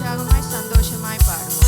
உற்சாகமாய் சந்தோஷமாய் பாடுவோம்.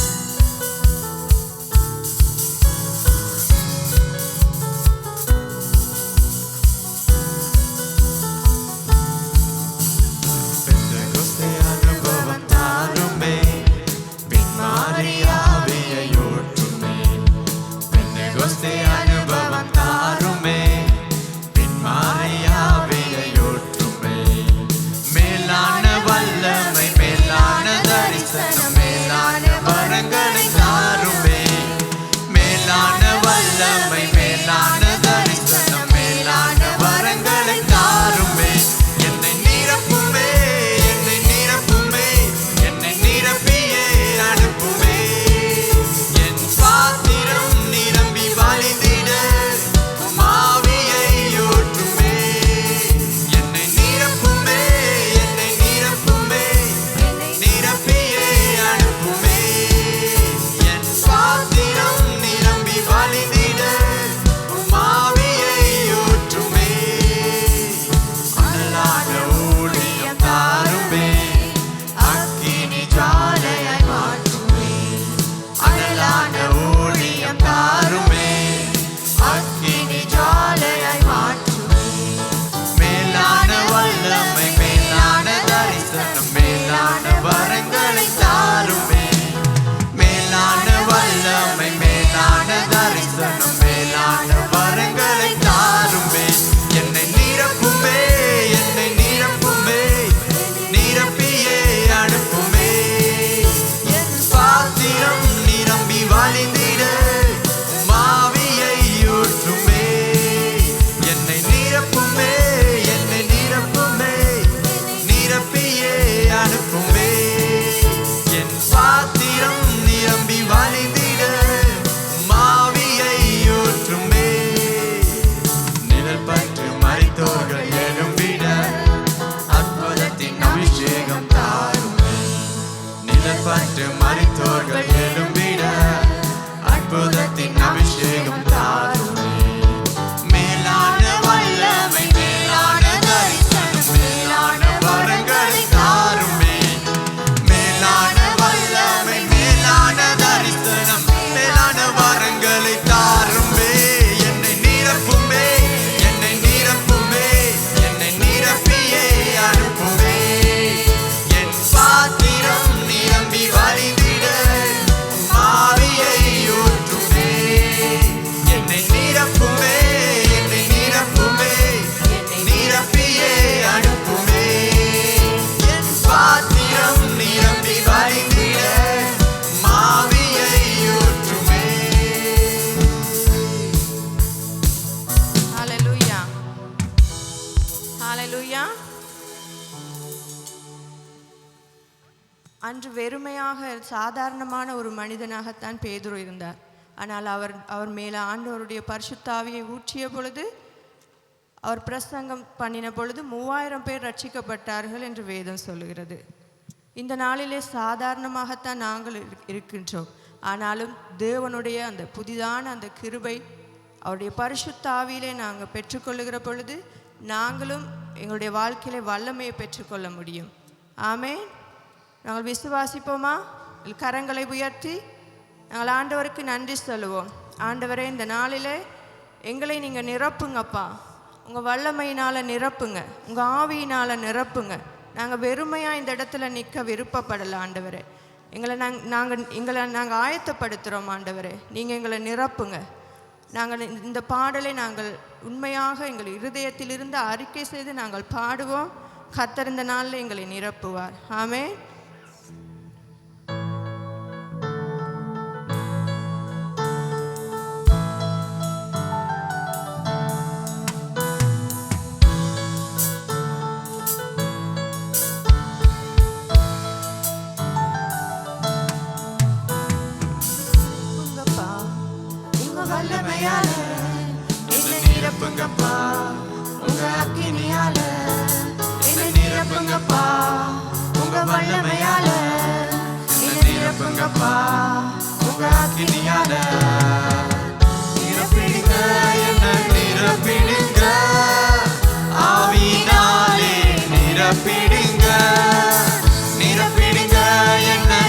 அன்று வெறுமையாக சாதாரணமான ஒரு மனிதனாகத்தான் பேதுரு இருந்தார். ஆனால் அவர் மேலே ஆண்டவருடைய பரிசுத்த ஆவியை ஊற்றிய பொழுது, அவர் பிரசங்கம் பண்ணின பொழுது 3000 பேர் ரட்சிக்கப்பட்டார்கள் என்று வேதம் சொல்லுகிறது. இந்த நாளிலே சாதாரணமாகத்தான் நாங்கள் இருக்கின்றோம். ஆனாலும் தேவனுடைய அந்த புதிதான அந்த கிருபை, அவருடைய பரிசுத்த ஆவியிலே நாங்கள் பெற்றுக்கொள்ளுகிற பொழுது நாங்களும் எங்களுடைய வாழ்க்கையிலே வல்லமையை பெற்றுக்கொள்ள முடியும். ஆமென். நாங்கள் விசுவாசிப்போமா? கரங்களை உயர்த்தி நாங்கள் ஆண்டவருக்கு நன்றி சொல்லுவோம். ஆண்டவரே, இந்த நாளிலே எங்களை நீங்கள் நிரப்புங்கப்பா. உங்கள் வல்லமையினால் நிரப்புங்க, உங்கள் ஆவியினால் நிரப்புங்க. நாங்கள் வெறுமையாக இந்த இடத்துல நிற்க விருப்பப்படலை ஆண்டவரே. நாங்கள் ஆயத்தப்படுத்துகிறோம் ஆண்டவரே. நீங்கள் எங்களை நிரப்புங்க. நாங்கள் இந்த பாடலை நாங்கள் உண்மையாக எங்கள் இருதயத்திலிருந்து அறிக்கை செய்து நாங்கள் பாடுவோம். கர்த்தர் இந்த நாளில் எங்களை நிரப்புவார். ஆமென். வல்லமையால என்னை நிரப்புங்கப்பா, உங்க அக்கினியால என்னை நிரப்புங்கப்பா, உங்க வல்லமையால என்னை நிரப்புங்கப்பா, உங்க அக்கினியால நிரப்பிடுங்க, என்னை நிரப்பிடுங்க, ஆவியினாலே நிரப்பிடுங்க, நிரப்பிடுங்க, என்னை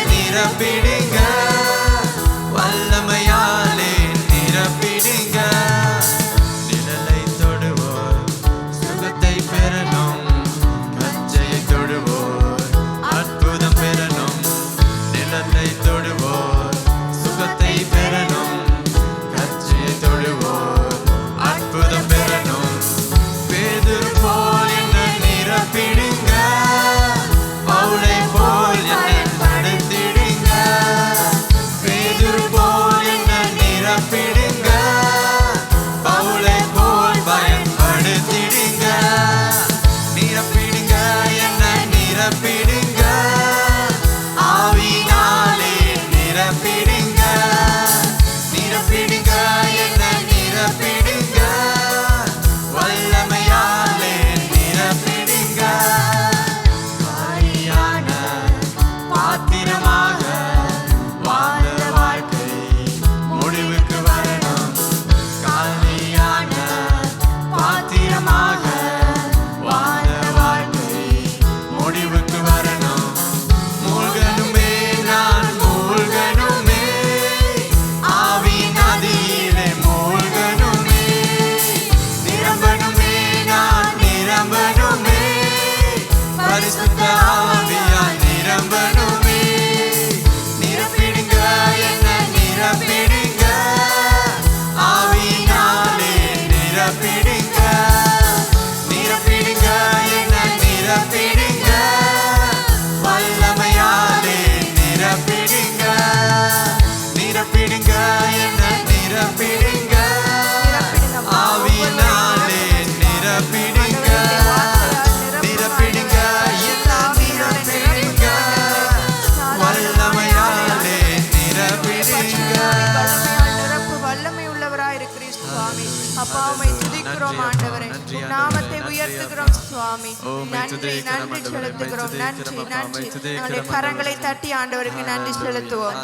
சுவாமி. நன்றி நன்றி செலுத்துகிறோம். நன்றி நன்றி. நம்முடைய கரங்களை தட்டி ஆண்டவருக்கு நன்றி செலுத்துவோம்.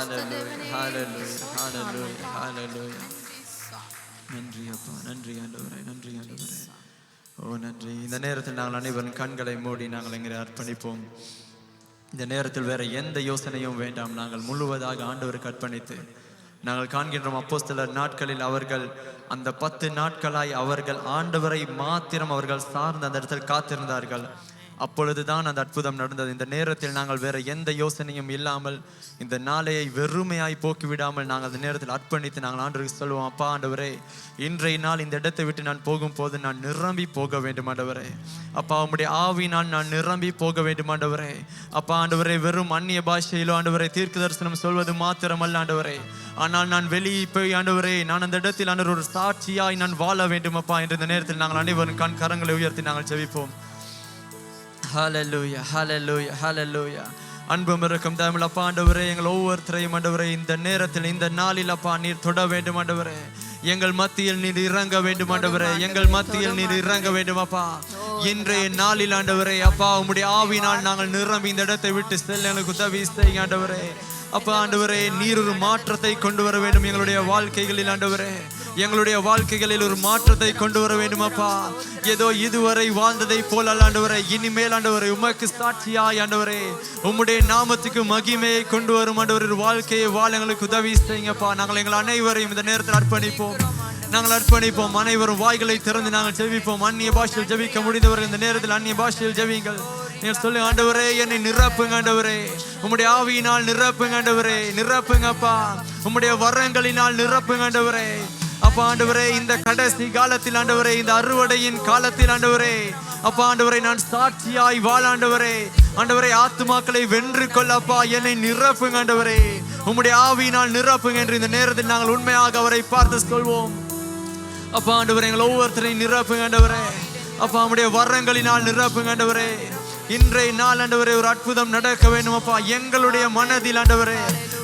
நன்றி அப்பா, நன்றி ஆண்டவரே, நன்றி ஆண்டவரே. ஓ நன்றி. இந்த நேரத்தில் நாங்கள் அனைவரும் கண்களை மூடி நாங்கள் எங்களை அர்ப்பணிப்போம். இந்த நேரத்தில் வேற எந்த யோசனையும் வேண்டாம். நாங்கள் முழுவதாக ஆண்டவருக்கு அர்ப்பணித்து நாங்கள் காண்கின்றோம். அப்போஸ்தலர் நாட்களில் அவர்கள் அந்த 10 நாட்களாய் அவர்கள் ஆண்டவரை மாத்திரம் அவர்கள் சார்ந்த அந்த இடத்தில் காத்திருந்தார்கள். அப்பொழுதுதான் அந்த அற்புதம் நடந்தது. இந்த நேரத்தில் நாங்கள் வேற எந்த யோசனையும் இல்லாமல் இந்த நாளையை வெறுமையாய் போக்கிவிடாமல் நாங்கள் அந்த நேரத்தில் அர்ப்பணித்து நாங்கள் ஆண்டவருக்கு சொல்லுவோம். அப்பா ஆண்டவரே, இன்றைய நாள் இந்த இடத்தை விட்டு நான் போகும்போது நான் நிரம்பி போக வேண்டும் ஆண்டவரே. அப்பா உம்முடைய ஆவியினால் நான் நிரம்பி போக வேண்டும் ஆண்டவரே. அப்பா ஆண்டவரே, வெறும் அந்நிய பாஷையிலோ ஆண்டவரே தீர்க்க தரிசனம் சொல்வது மாத்திரமல்ல ஆண்டவரே, ஆனால் நான் வெளியே போய் ஆண்டவரே நான் அந்த இடத்தில் ஆண்டவர் ஒரு சாட்சியாய் நான் வாழ வேண்டும் அப்பா. என்ற இந்த நேரத்தில் நாங்கள் அனைவரும் கரங்களை உயர்த்தி நாங்கள் ஜெபிப்போம். ஹல்லேலூயா, ஹல்லேலூயா, ஹல்லேலூயா. அன்பும் இருக்கும் தமிழ் அப்பா ஆண்டவரே, எங்கள் ஒவ்வொருத்தரையும் ஆண்டவரே இந்த நேரத்தில் இந்த நாளில் அப்பா நீர் தொட வேண்டும் ஆண்டவரே. எங்கள் மத்தியில் நீர் இறங்க வேண்டும் ஆண்டவரே. எங்கள் மத்தியில் நீர் இறங்க வேண்டும் அப்பா. இன்றைய நாளில் ஆண்டவரே அப்பா உம்முடைய ஆவியினால் நாங்கள் நிரம்பி இந்த இடத்தை விட்டு செல்ல எங்களுக்கு உதவி செய்யுங்க ஆண்டவரே. அப்பா ஆண்டவரே, நீர் ஒரு மாற்றத்தை கொண்டு வர வேண்டும் எங்களுடைய வாழ்க்கைகளில் ஆண்டவரே. எங்களுடைய வாழ்க்கைகளில் ஒரு மாற்றத்தை கொண்டு வர வேண்டும் அப்பா. ஏதோ இதுவரை வாழ்ந்ததை போல் அல்ல ஆண்டவரே, இனிமேல் ஆண்டவரே உமக்கு சாட்சியாய் ஆண்டவரே உம்முடைய நாமத்துக்கு மகிமையை கொண்டு வரும் ஆண்டவரே ஒரு வாழ்க்கையை வாழ எங்களுக்கு உதவி செய்யுங்கப்பா. நாங்கள் எங்கள் அனைவரையும் இந்த நேரத்தில் அர்ப்பணிப்போம். நாங்கள் அர்ப்பணிப்போம். அனைவரும் வாய்களை திறந்து நாங்கள் ஜெபிப்போம். அந்நிய பாஷையில் ஜெபிக்க முடிந்தவர்கள் இந்த நேரத்தில் அந்நிய பாஷையில் ஜெபிங்கள். நீங்கள் சொல்லுங்க, ஆண்டவரே என்னை நிரப்புங்க ஆண்டவரே, உம்முடைய ஆவியினால் நிரப்புங்க ஆண்டவரே, நிரப்புங்க அப்பா. உம்முடைய வரங்களினால் நிரப்புங்க ஆண்டவரே. அப்பா ஆண்டவரே, இந்த கடைசி காலத்தில் ஆண்டவரே, இந்த அறுவடையின் காலத்தில் ஆண்டவரே அப்பா ஆண்டவரே நான் சாட்சியாய் வாழ ஆண்டவரே. ஆண்டவரே ஆத்துமாக்களை வென்று கொள்ளப்பா என்னை நிரப்புங்க ஆண்டவரே. உம்முடைய ஆவியினால் நிரப்புங்க என்று இந்த நேரத்தில் நாங்கள் உண்மையாக அவரை பார்த்து சொல்வோம். அப்பா ஆண்டவரே, எங்கள் ஒவ்வொருத்தரையும் நிரப்புங்க ஆண்டவரே. அப்பா உம்முடைய வரங்களினால் நிரப்புங்க ஆண்டவரே. இன்றைய நாள் ஆண்டவரே ஒரு அற்புதம் நடக்க வேண்டும் அப்பா எங்களுடைய மனதில் ஆண்டவரே.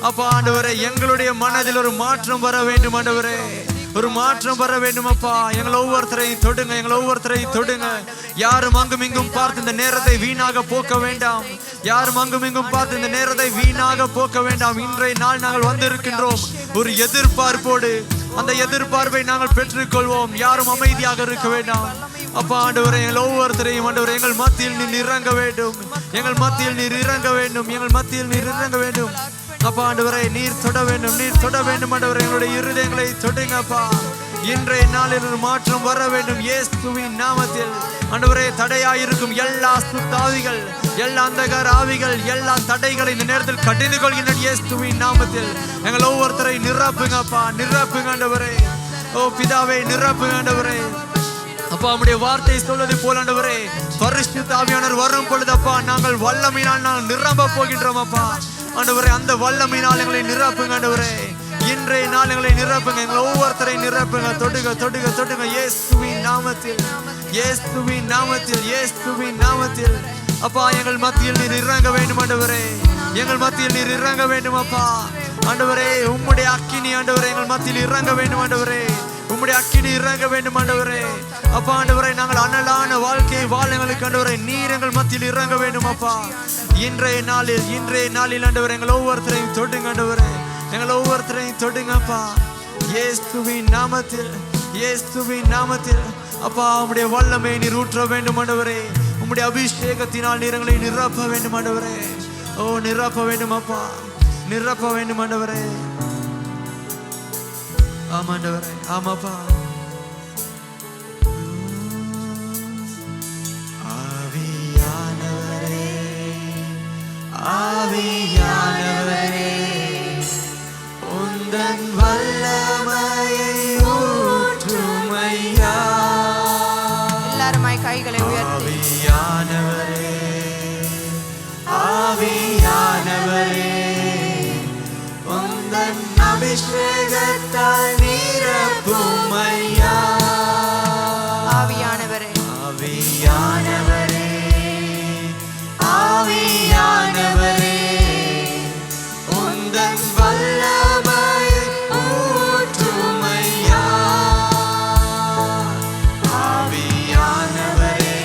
அப்பா ஆண்டவரே, எங்களுடைய மனதில் ஒரு மாற்றம் வர வேண்டும் ஆண்டவரே. ஒரு மாற்றம் வர வேண்டும் அப்பா. எங்கள் ஒவ்வொருத்தரையும் தொடுங்க, எங்கள் ஒவ்வொருத்தரையும் தொடுங்க. யாரும் அங்கும் இங்கும் பார்த்து இந்த நேரத்தை வீணாக போக்க வேண்டாம். யாரும் அங்கும் இங்கும் பார்த்து இந்த நேரத்தை வீணாக போக்க வேண்டாம். இன்றைய நாள் நாங்கள் வந்திருக்கின்றோம் ஒரு எதிர்பார்ப்போடு. அந்த எதிர்பார்ப்பை நாங்கள் பெற்றுக்கொள்வோம். யாரும் அமைதியாக இருக்க வேண்டாம் அப்பா ஆண்டவரே. எங்கள் ஒவ்வொருத்தரையும் ஆண்டவரே எங்கள் மத்தியில் நீர் இறங்க வேண்டும். எங்கள் மத்தியில் நீர் இறங்க வேண்டும். எங்கள் மத்தியில் நீர் இறங்க வேண்டும் அப்பா ஆண்டவரே. நீர் தொட வேண்டும், நீர் தொட வேண்டும் ஆண்டவரே. எங்களுடைய இருதயங்களை தொடுங்க அப்பா. இன்றைய நாளில் ஒரு மாற்றம் வர வேண்டும் இயேசுவின் நாமத்தில் ஆண்டவரே. தடையாயிருக்கும் எல்லா சுத்தாவிகள், எல்லா அந்தகார ஆவிகள், எல்லா தடைகளை இந்த நேரத்தில் கடிந்து கொள்கின்ற இயேசுவின் நாமத்தில் எங்கள் ஒவ்வொருத்தரை நிரப்புங்க அப்பா, நிரப்புங்க ஆண்டவரே. ஓ பிதாவே, நிரப்புங்க ஆண்டவரே. அப்பா உம்முடைய வார்த்தை சொல்வது போல ஆண்டவரே, பரிசுத்த ஆவியானவர் வரும் பொழுது அப்பா நாங்கள் வல்லமையினால் நாங்கள் நிரம்ப போகின்றோம் அப்பா ஆண்டவரே. அந்த வல்லமையினால் எங்களை நிரப்புங்க ஆண்டவரே. இன்றைய நாள் எங்களை நிரப்புங்க, எங்களை ஒவ்வொருத்தரை நிரப்புங்க. தொடுங்க தொடுங்க தொடுங்க இயேசுவின் நாமத்தில், இயேசுவின் நாமத்தில், இயேசுவின் நாமத்தில் அப்பா. எங்கள் மத்தியில் நீர் இறங்க வேண்டும் ஆண்டவரே. எங்கள் மத்தியில் நீர் இறங்க வேண்டும் அப்பா ஆண்டவரே. உம்முடைய அக்கினி ஆண்டவரே எங்கள் மத்தியில் இறங்க வேண்டும் ஆண்டவரே. உம்முடைய அக்கினி இறங்க வேண்டும் ஆண்டவரே. அப்பா ஆண்டவரே, நாங்கள் அனலான வாழ்க்கையை வாழ எங்களுக்கு ஆண்டவரே நீர் எங்கள் மத்தியில் இறங்க வேண்டும் அப்பா. இன்றைய நாளில் ஆண்டவரே எங்கள் ஒவ்வொருத்தரையும் தொடுங்க ஆண்டவரே. எங்கள் ஒவ்வொருத்தரையும் தொடுங்கப்பா இயேசுவின் நாமத்தில், இயேசுவின் நாமத்தில் அப்பா. உம்முடைய வல்லமை நீர் ஊற்ற வேண்டும் ஆண்டவரே. உம்முடைய அபிஷேகத்தினால் நீர் எங்களை நிரப்ப வேண்டும் ஆண்டவரே. ஓ நிரப்ப வேண்டும் அப்பா, நிரப்ப வேண்டும் ஆண்டவரே. ஆமாண்டவரே, ஆமாப்பா. ஆவியானவரே, ஆவியானவரே, உந்தன் வல்லமையை ஊற்றும் ஐயா. எல்லாருமாய் கைகளை உயர்த்தி. ஆவியானவரே, ஆவியானவரே, உந்தன் அபிஷேகத்தால் நிரப்பும் ஐயா. ஆவியானவரே, ஆவியானவரே, ஆவியானவரே, உந்தன் வல்லமை ஊற்றும் ஐயா. ஆவியானவரே,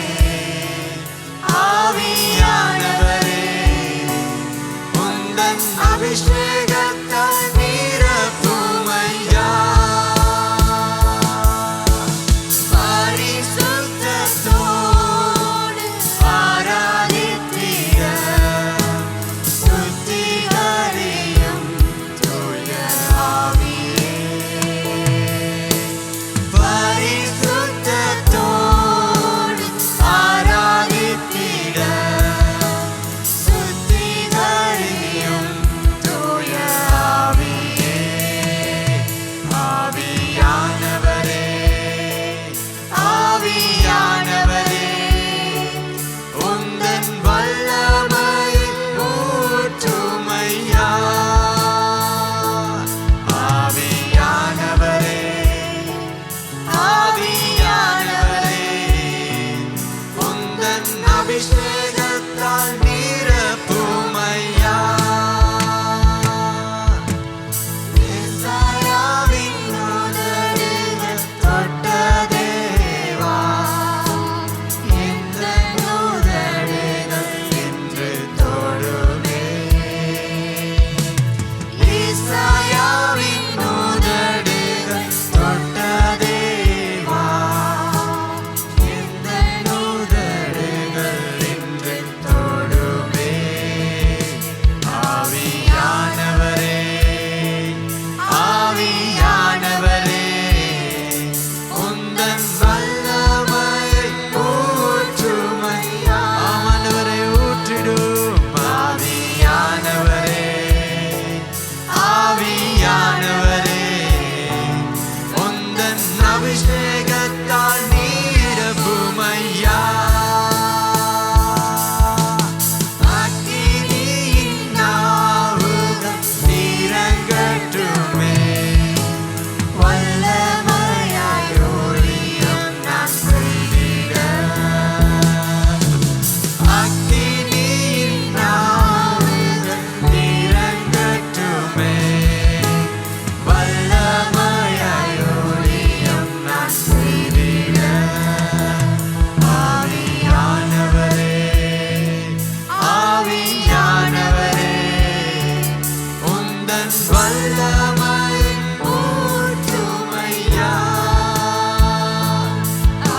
வல்லமை ஊற்றுமையா.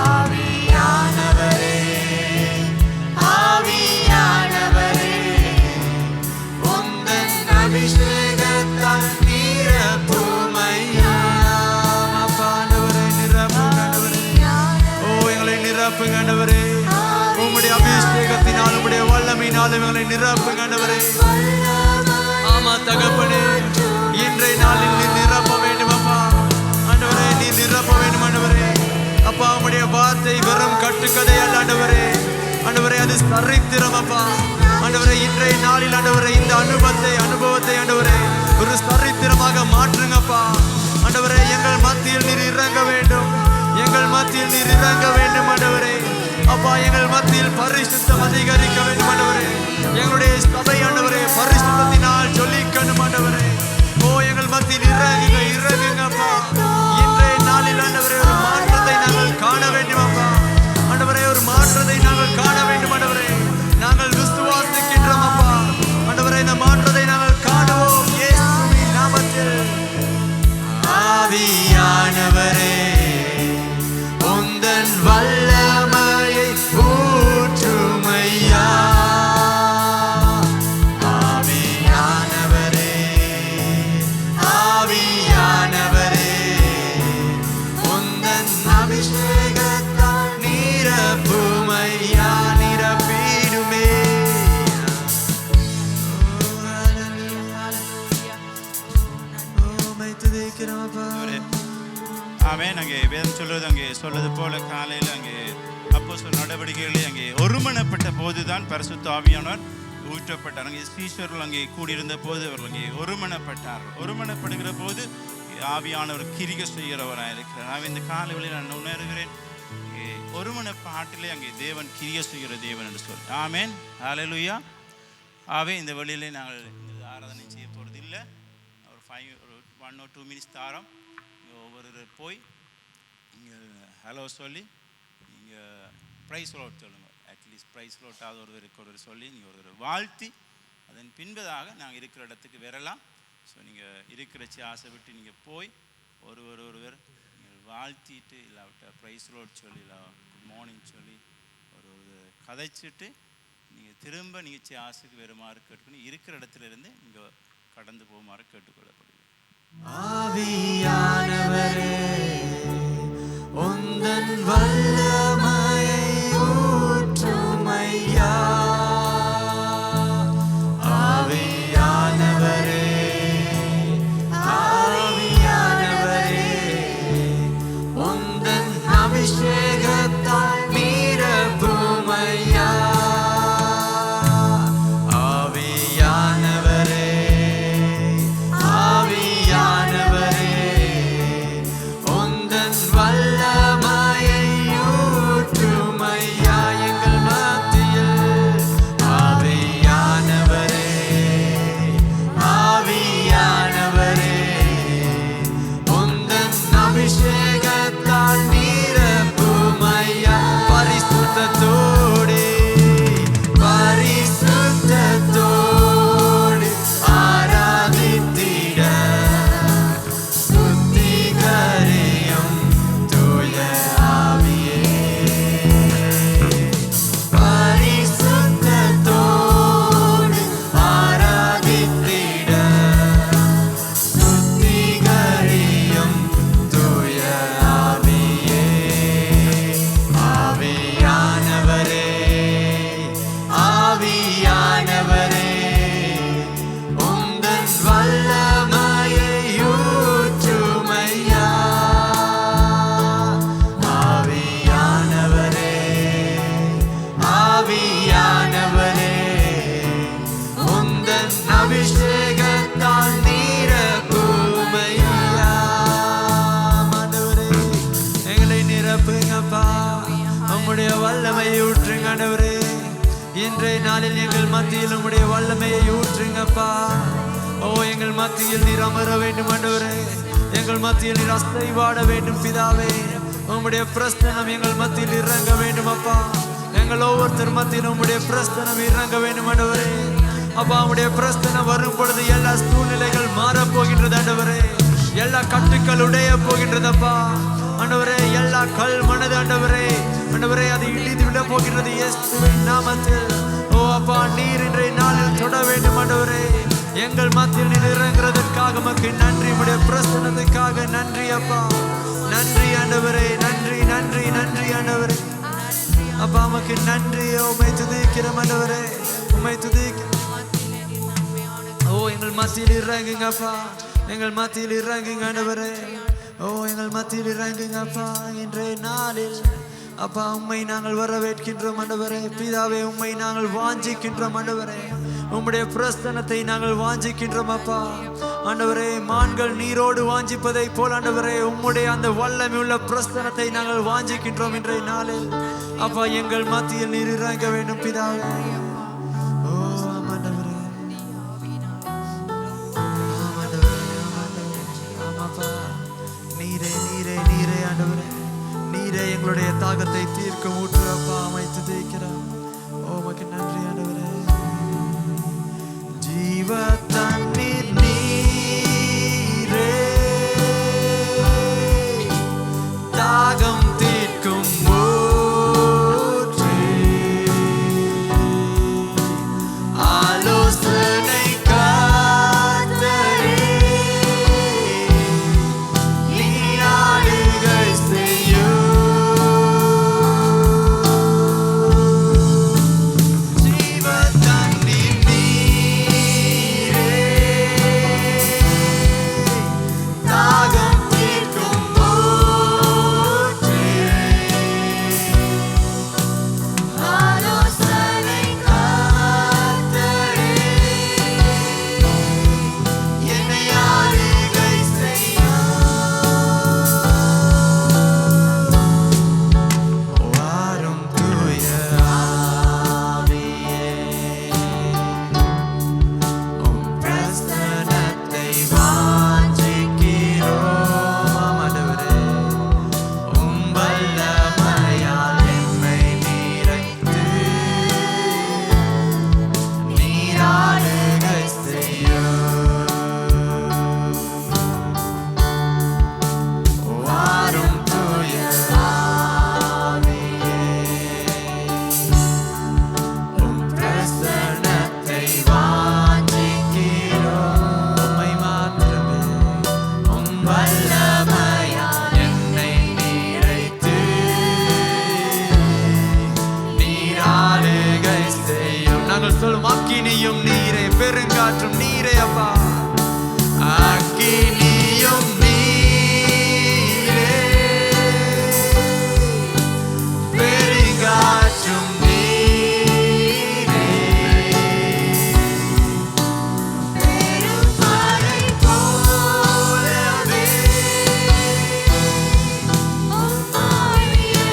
ஆவியானவரே, ஆவியானவரே, உந்தன் அபிஷேகத்தால் நிரப்புமையா. அப்பா ஆண்டவரே, நிரப்புங்க ஆண்டவரே. ஓ, எங்களை நிரப்புங்க ஆண்டவரே. உம்முடைய அபிஷேகத்தினால் உம்முடைய வல்லமையினால் எங்களை நிரப்புங்க ஆண்டவரே. ஆமா தகப்பனே, இன்றைய நாளில் நீ நிரப்ப வேண்டும் அப்பா ஆண்டவரே. நீ நிரப்ப வேண்டும் ஆண்டவரே. அப்பா உம்முடைய வார்த்தை வெறும் கட்டுக்கதை அல்ல ஆண்டவரே. ஆண்டவரே, அது சரித்திரம் அப்பா ஆண்டவரே. இன்றைய நாளில் ஆண்டவரே, இந்த அனுபவத்தை ஆண்டவரே ஒரு சரித்திரமாக மாற்றுங்கப்பா ஆண்டவரே. எங்கள் மத்தியில் நீர் இறங்க வேண்டும், எங்கள் மத்தியில் நீர் இறங்க வேண்டும் ஆண்டவரே. அப்பா எங்கள் மத்தியில் பரிசுத்தம் அதிகரிக்க வேண்டும் ஆண்டவரே. எங்களுடைய சபை ஆண்டவரே பரிசுத்தத்தினால் ஜொலிக்கணும் ஆண்டவரே. ஓ, எங்கள் மத்தியில் இறங்குங்க அப்பா. இன்றைய நாளில் ஆண்டவரே ஒரு மாற்றத்தை நாங்கள் காண வேண்டும் அப்பா ஆண்டவரே. ஒரு மாற்றத்தை நாங்கள் காண வேண்டும் ஆண்டவரே. நாங்கள் விசுவாசிக்கின்றோம் அப்பா ஆண்டவரே. இந்த மாற்றத்தை நாங்கள் காணுவோம் இயேசுவின் நாமத்தில். ஆவியானவரே, உந்தன் வல்லமையை ஊற்றுமையா. ஆவியானவரே, ஆவியானவரே, உந்தன் அபிஷேகத்தால் நிரப்புமையா. நிரப்பிடுமே. ஆமென். அங்கே வேதம் சொல்வது, அங்கே சொல்வது போல காலையில் அங்கே அப்போஸ்தலர் நடவடிக்கைகளில் அங்கே ஒருமனப்பட்ட போதுதான் பரிசுத்த ஆவியானவர் ஊற்றப்பட்டார். அங்கே சீஷர்கள் அங்கே கூடியிருந்த போது அவர்கள் அங்கே ஒருமனப்பட்டார்கள். ஒருமனப்படுகிற போது ஆவியானவர் கிரியை செய்கிறவராக இருக்கிறார். நான் இந்த காலையில் நான் உணர்கிறேன், ஒருமனப்பாட்டிலே அங்கே தேவன் கிரியை செய்கிற தேவன் என்று சொல்லி. ஆமென், ஹல்லேலூயா. ஆவே இந்த வழியிலே நாங்கள் இந்த ஆராதனை செய்ய போகிறது இல்லை. ஒரு 1 or 2 minutes தாரம் ஒவ்வொரு போய் இங்கே ஹலோ சொல்லி நீங்கள் ப்ரைஸ் லோட் சொல்லுங்கள். அட்லீஸ்ட் ப்ரைஸ் லோட்டாவது ஒருவருக்கு சொல்லி நீங்கள் ஒருவர் வாழ்த்தி அதன் பின்பதாக நாங்கள் இருக்கிற இடத்துக்கு வரலாம். ஸோ நீங்கள் இருக்கிற ஆசை விட்டு நீங்கள் போய் ஒருவர் நீங்கள் வாழ்த்திட்டு இல்லாவிட்ட ப்ரைஸ் லோட் சொல்லி இல்லை குட் மார்னிங் சொல்லி ஒரு கதைச்சிட்டு நீங்கள் திரும்ப நீங்கள் ஆசைக்கு வருமாறு கேட்டுக்கணும். இருக்கிற இடத்துல இருந்து நீங்கள் கடந்து போகுமாறு கேட்டுக்கொள்ளப்படுது. ஆவியானவரே, உந்தன் வல்லமையை ஊற்றுமையா. ஆவியானவரே, ஆவியானவரே, உந்தன் அபிஷேகத்தால் நிரப்புமையா. ஆவியானவரே, ஆவியானவரே, உந்தன் வல்லமையை ஊற்றுமையா. எங்கள் மத்தியில் ஆவியானவரே, ஆவியானவரே, உந்தன் அபிஷேகத்தால் நிரப்புமையா. பரிசுத்தத்தோடு பரிசுத்தத்தோடு ஆராதித்திட சுத்திகரியும் தூய ஆவியே. பரிசுத்தத்தோடு ஆராதித்திட சுத்திகரியும் தூய ஆவியே. ஆவியானவரே, ஆவியானவரே, உந்தன் வல்லமையை ஊற்றுமையா. ஆவியானவரே, ஆவியானவரே, உந்தன் அபிஷேகத்தால் நிரப்புமையா. ஆண்டவரே, எங்களை நிரப்புங்கப்பா. உம்முடைய வல்லமையை ஊற்றுங்க ஆண்டவரே. இன்றைய நாளில் எங்கள் மத்தியில் உம்முடைய வல்லமையை ஊற்றுங்கப்பா. ஓ, எங்கள் மத்தியில் நீர் அமர வேண்டும் ஆண்டவரே. எங்கள் மத்தியில் நீர் அசைவாட வேண்டும் பிதாவே. உம்முடைய பிரஸ்தனம் எங்கள் மத்தியில் இறங்க வேண்டும் அப்பா. எங்கள் ஒவ்வொருத்தர் மத்தியில் உம்முடைய பிரஸ்தனம் இறங்க வேண்டும் ஆண்டவரே. அப்பா உம்முடைய பிரசன்னம் வரும் பொழுது எல்லா சூழ்நிலைகள் மாறப் போகின்றது ஆண்டவரே. எல்லா கட்டுக்கள் உடைய போகின்றதப்பா ஆண்டவரே. எல்லா கல் மனது ஆண்டவரே ஆண்டவரே அது இழிந்து விட போகின்றது இயேசுவின் நாமத்தில். ஓ அப்பா நீர் இன்றைய நாளில் தொட வேண்டும் ஆண்டவரே. எங்கள் மத்தியில் நீர் இறங்குறதற்காக உமக்கு நன்றி. உம்முடைய பிரசன்னத்துக்காக நன்றி அப்பா. நன்றி ஆண்டவரே. நன்றி நன்றி நன்றி ஆண்டவரே. அப்பா உமக்கு நன்றி. உம்மை துதிக்கிறோம் ஆண்டவரே. உம்மை துதிக்கிறோம். ஓ எங்கள் மத்தியில் இறங்குங்க அப்பா. எங்கள் மத்தியில் இறங்குங்க ஆண்டவரே. ஓ எங்கள் மத்தியில் இறங்குங்க அப்பா. இன்றைய நாளில் அப்பா உம்மை நாங்கள் வரவேற்கின்றோம் ஆண்டவரே. பிதாவே உம்மை நாங்கள் வாஞ்சிக்கின்றோம் ஆண்டவரே. உம்முடைய பிரசன்னத்தை நாங்கள் வாஞ்சிக்கின்றோம் அப்பா ஆண்டவரே. மான்கள் நீரோடு வாஞ்சிப்பதை போல் ஆண்டவரே உம்முடைய அந்த வல்லமை உள்ள பிரசன்னத்தை நாங்கள் வாஞ்சிக்கின்றோம் இன்றைய நாளில் அப்பா. எங்கள் மத்தியில் நீர் இறங்க வேண்டும் பிதாவே. ஓ ஆமாண்டவரே. ஆமாப்பா. நீரே நீரே நீரே ஆண்டவரே. நீரே எங்களுடைய தாகத்தை தீர்க்க ஊற்றுறப்பா. அமைத்து தேய்க்கிறோம். ஓ உமக்கு நன்றி ஆண்டவரே. ஜீவ தண்ணீர் நீரே தாகம் தீர்க்கும் ஊற்றே. ஆலோசனை காத்தரே நீ ஆளுகை செய்யும். ஜீவ தண்ணீர் நீரே தாகம் தீர்க்கும் ஊற்றே. ஆலோசனை காத்தரே என்னை ஆளுகை செய்யும். வாரும் தூய ஆவியே உம் பிரசன்னத்தை வாஞ்சிக்கிறோம் ஆண்டவரே. உம் வல்லமையால் எம்மை நிறைத்து நீர் ஆளுகை செய்யும். வாரும் தூய ஆவியே உம் பிரசன்னத்தை வாஞ்சிக்கிறோம். உம்மை மாத்திரமே உம் வல்லமையால் என்னை நிறைத்து நீர் ஆளுகை செய்யும். நாங்கள் சொல்லும் அக்கினியும் நீரே பெருங்காற்றும் நீரே அப்பா. அக்கினியும் நீரே பெருங்காற்றும் நீரே பெருமழை போலவே உம் ஆவியை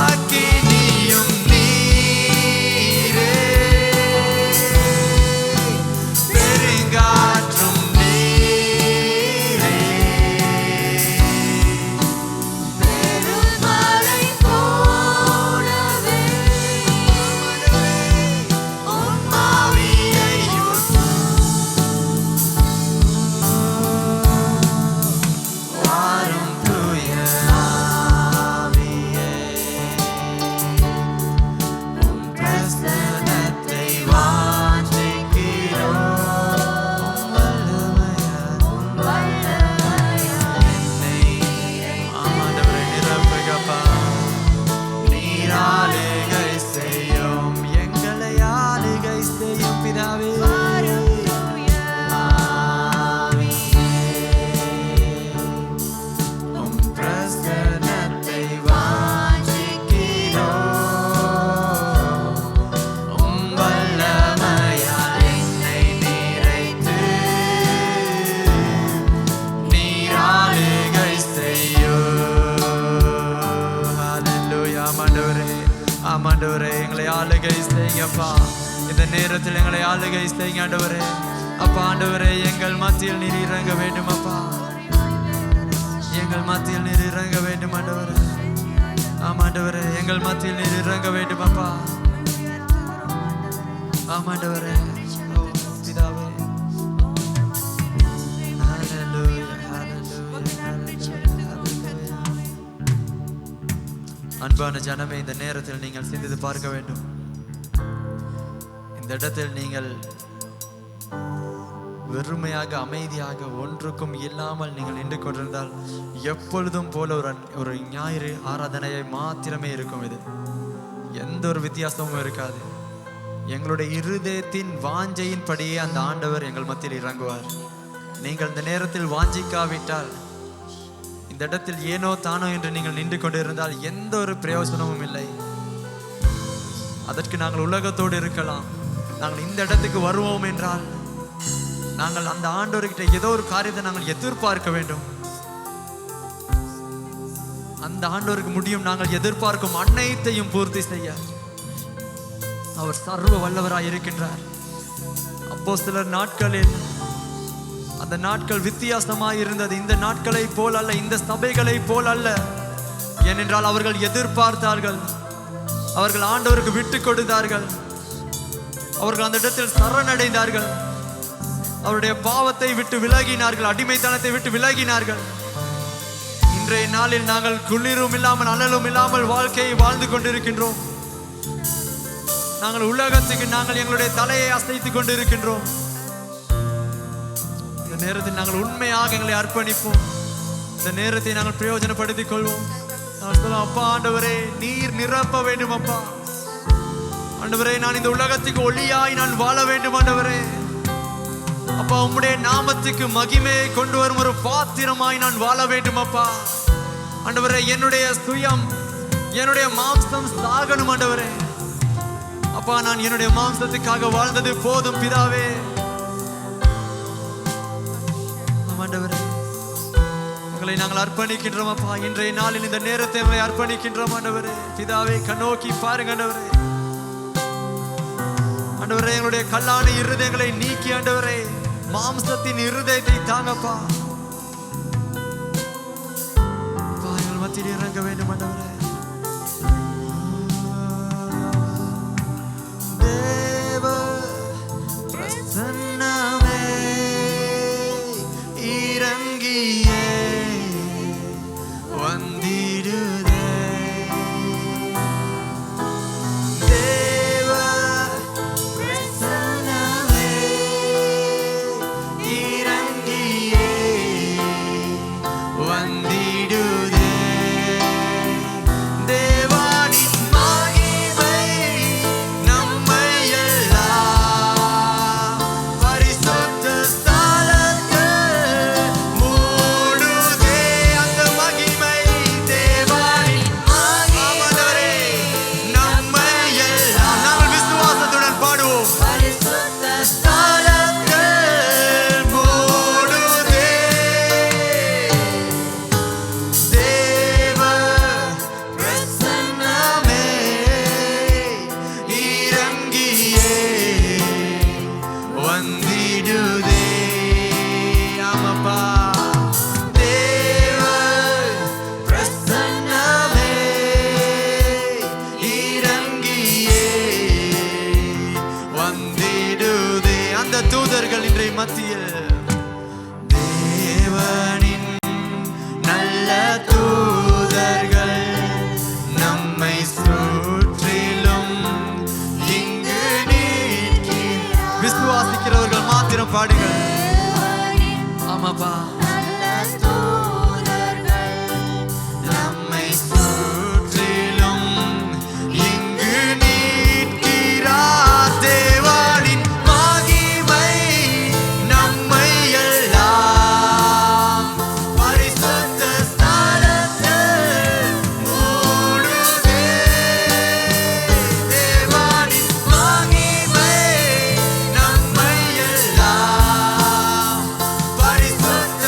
அக்கினியும் நீரே பெருங்காற்றும் நீரே பெருமழை போலவே உம் ஆவியை வாரும் தூய ஆவியே உம் பிரசன்னத்தை வாஞ்சிக்கிறோம். உம் வல்லமையால் என்னை ஆமாண்டவரே நிரப்புங்கப்பா. நீர் ஆளுகை செய்யும். எங்களை ஆளுகை செய்யும் பிதாவே. உம் பிரசன்னத்தை வாஞ்சிக்கிறோம். உம் வல்லமையால் என்னை நிறைத்து நீர் ஆளுகை செய்யும். ஹல்லேலூயா. ஆமாண்டவரே ஆமாண்டவரே எங்களை ஆளுகை செய்யுங்கப்பா. இந்த நேரத்தில் எங்களை ஆளுகை செய்யுங்க ஆண்டவரே. அப்பா ஆண்டவரே எங்கள் மத்தியில் நீர் இறங்க வேண்டும் அப்பா. எங்கள் மத்தியில் நீர் இறங்க வேண்டும் ஆண்டவரே. ஆமாண்டவரே, எங்கள் மத்தியில் நீர் இறங்க வேண்டும் அப்பா. ஆமாண்டவரே, ஓ பிதாவே. ஹalleluya, ஹalleluya, ஹalleluya. அன்பான ஜனமே, இந்த நேரத்தில் நீங்கள் சிந்தித்து பார்க்க வேண்டும். இந்த இடத்தில் நீங்கள் வெறுமையாக அமைதியாக ஒன்றுக்கும் இல்லாமல் நீங்கள் நின்று கொண்டிருந்தால் எப்பொழுதும் போல ஒரு ஞாயிறு ஆராதனையை மாத்திரமே இருக்கும். இது எந்த ஒரு வித்தியாசமும் இருக்காது. எங்களுடைய இருதயத்தின் வாஞ்சையின் படியே அந்த ஆண்டவர் எங்கள் மத்தியில் இறங்குவார். நீங்கள் இந்த நேரத்தில் வாஞ்சிக்காவிட்டால், இந்த இடத்தில் ஏனோ தானோ என்று நீங்கள் நின்று கொண்டிருந்தால் எந்த ஒரு பிரயோஜனமும் இல்லை. அதற்கு நாங்கள் உலகத்தோடு இருக்கலாம். நாங்கள் இந்த இடத்துக்கு வருவோம் என்றால் நாங்கள் அந்த ஆண்டவர்கிட்ட ஏதோ ஒரு காரியத்தை நாங்கள் எதிர்பார்க்க வேண்டும். அந்த ஆண்டவருக்கு முடியும் நாங்கள் எதிர்பார்க்கும் அனைத்தையும் பூர்த்தி செய்ய. அவர் சர்வ வல்லவராய் இருக்கின்றார். அப்போஸ்தலர் நாட்களில் அந்த நாட்கள் வித்தியாசமாய் இருந்தது. இந்த நாட்களை போல் அல்ல, இந்த சபைகளை போல் அல்ல. ஏனென்றால் அவர்கள் எதிர்பார்த்தார்கள், அவர்கள் ஆண்டவருக்கு விட்டு கொடுத்தார்கள், அவர்கள் அந்த இடத்தில் சரணடைந்தார்கள், அவருடைய பாவத்தை விட்டு விலகினார்கள், அடிமைத்தனத்தை விட்டு விலகினார்கள். இன்றைய நாளில் நாங்கள் குளிரும் இல்லாமல் அனலும் இல்லாமல் வாழ்க்கையை வாழ்ந்து கொண்டிருக்கின்றோம். நாங்கள் உலகத்துக்கு நாங்கள் எங்களுடைய தலையை அசைத்துக் கொண்டிருக்கின்றோம். இந்த நேரத்தில் நாங்கள் உண்மையாக எங்களை அர்ப்பணிப்போம். இந்த நேரத்தை நாங்கள் பிரயோஜனப்படுத்திக் கொள்வோம். நாங்கள் சொல்லுவோம், அப்பா ஆண்டவரே, நீர் நிரப்ப வேண்டும் அப்பா. ஆண்டவரே, நான் இந்த உலகத்துக்கு ஒளியாய் நான் வாழ வேண்டும் ஆண்டவரே. அப்பா, உம்முடைய நாமத்துக்கு மகிமையை கொண்டு வரும் ஒரு பாத்திரமாய் நான் வாழ வேண்டும் அப்பா. ஆண்டவரே, என்னுடைய சுயம், என்னுடைய மாம்சம் சாகணும் ஆண்டவரே. அப்பா, நான் என்னுடைய மாம்சத்துக்காக வாழ்ந்தது போதும் பிதாவே. ஆண்டவரே, எங்களை நாங்கள் அர்ப்பணிக்கின்றோம் அப்பா. இன்றைய நாளில் இந்த நேரத்தை எங்களை அர்ப்பணிக்கின்றோம் ஆண்டவரே. பிதாவே, கண்ணோக்கி பாருங்க ஆண்டவரே. ஆண்டவரே, எங்களுடைய கல்லான இருதயங்களை நீக்கி ஆண்டவரே மாம்சத்தின் இருதயத்தை தாங்கப்பா. எங்கள் மத்தியில் இறங்க வேண்டும் ஆண்டவரே. தேவ பிரசன்னமே இறங்கியே வந்திடுதே. மத்தியில் தேவனின் நல்ல தூதர்கள் நம்மை சுற்றிலும் இங்கு நிற்கிறார். விசுவாசிக்கிறவர்கள் மாத்திரம் பாடுங்கள். ஆமாப்பா, நம்மை சுற்றிலும் இங்கு நிற்கிறார். தேவனின் மகிமை நம்மை எல்லாம் பரிசுத்த ஸ்தலத்தில் மூடுதே. தேவனின் மகிமை நம்மை எல்லாம் பரிசுத்த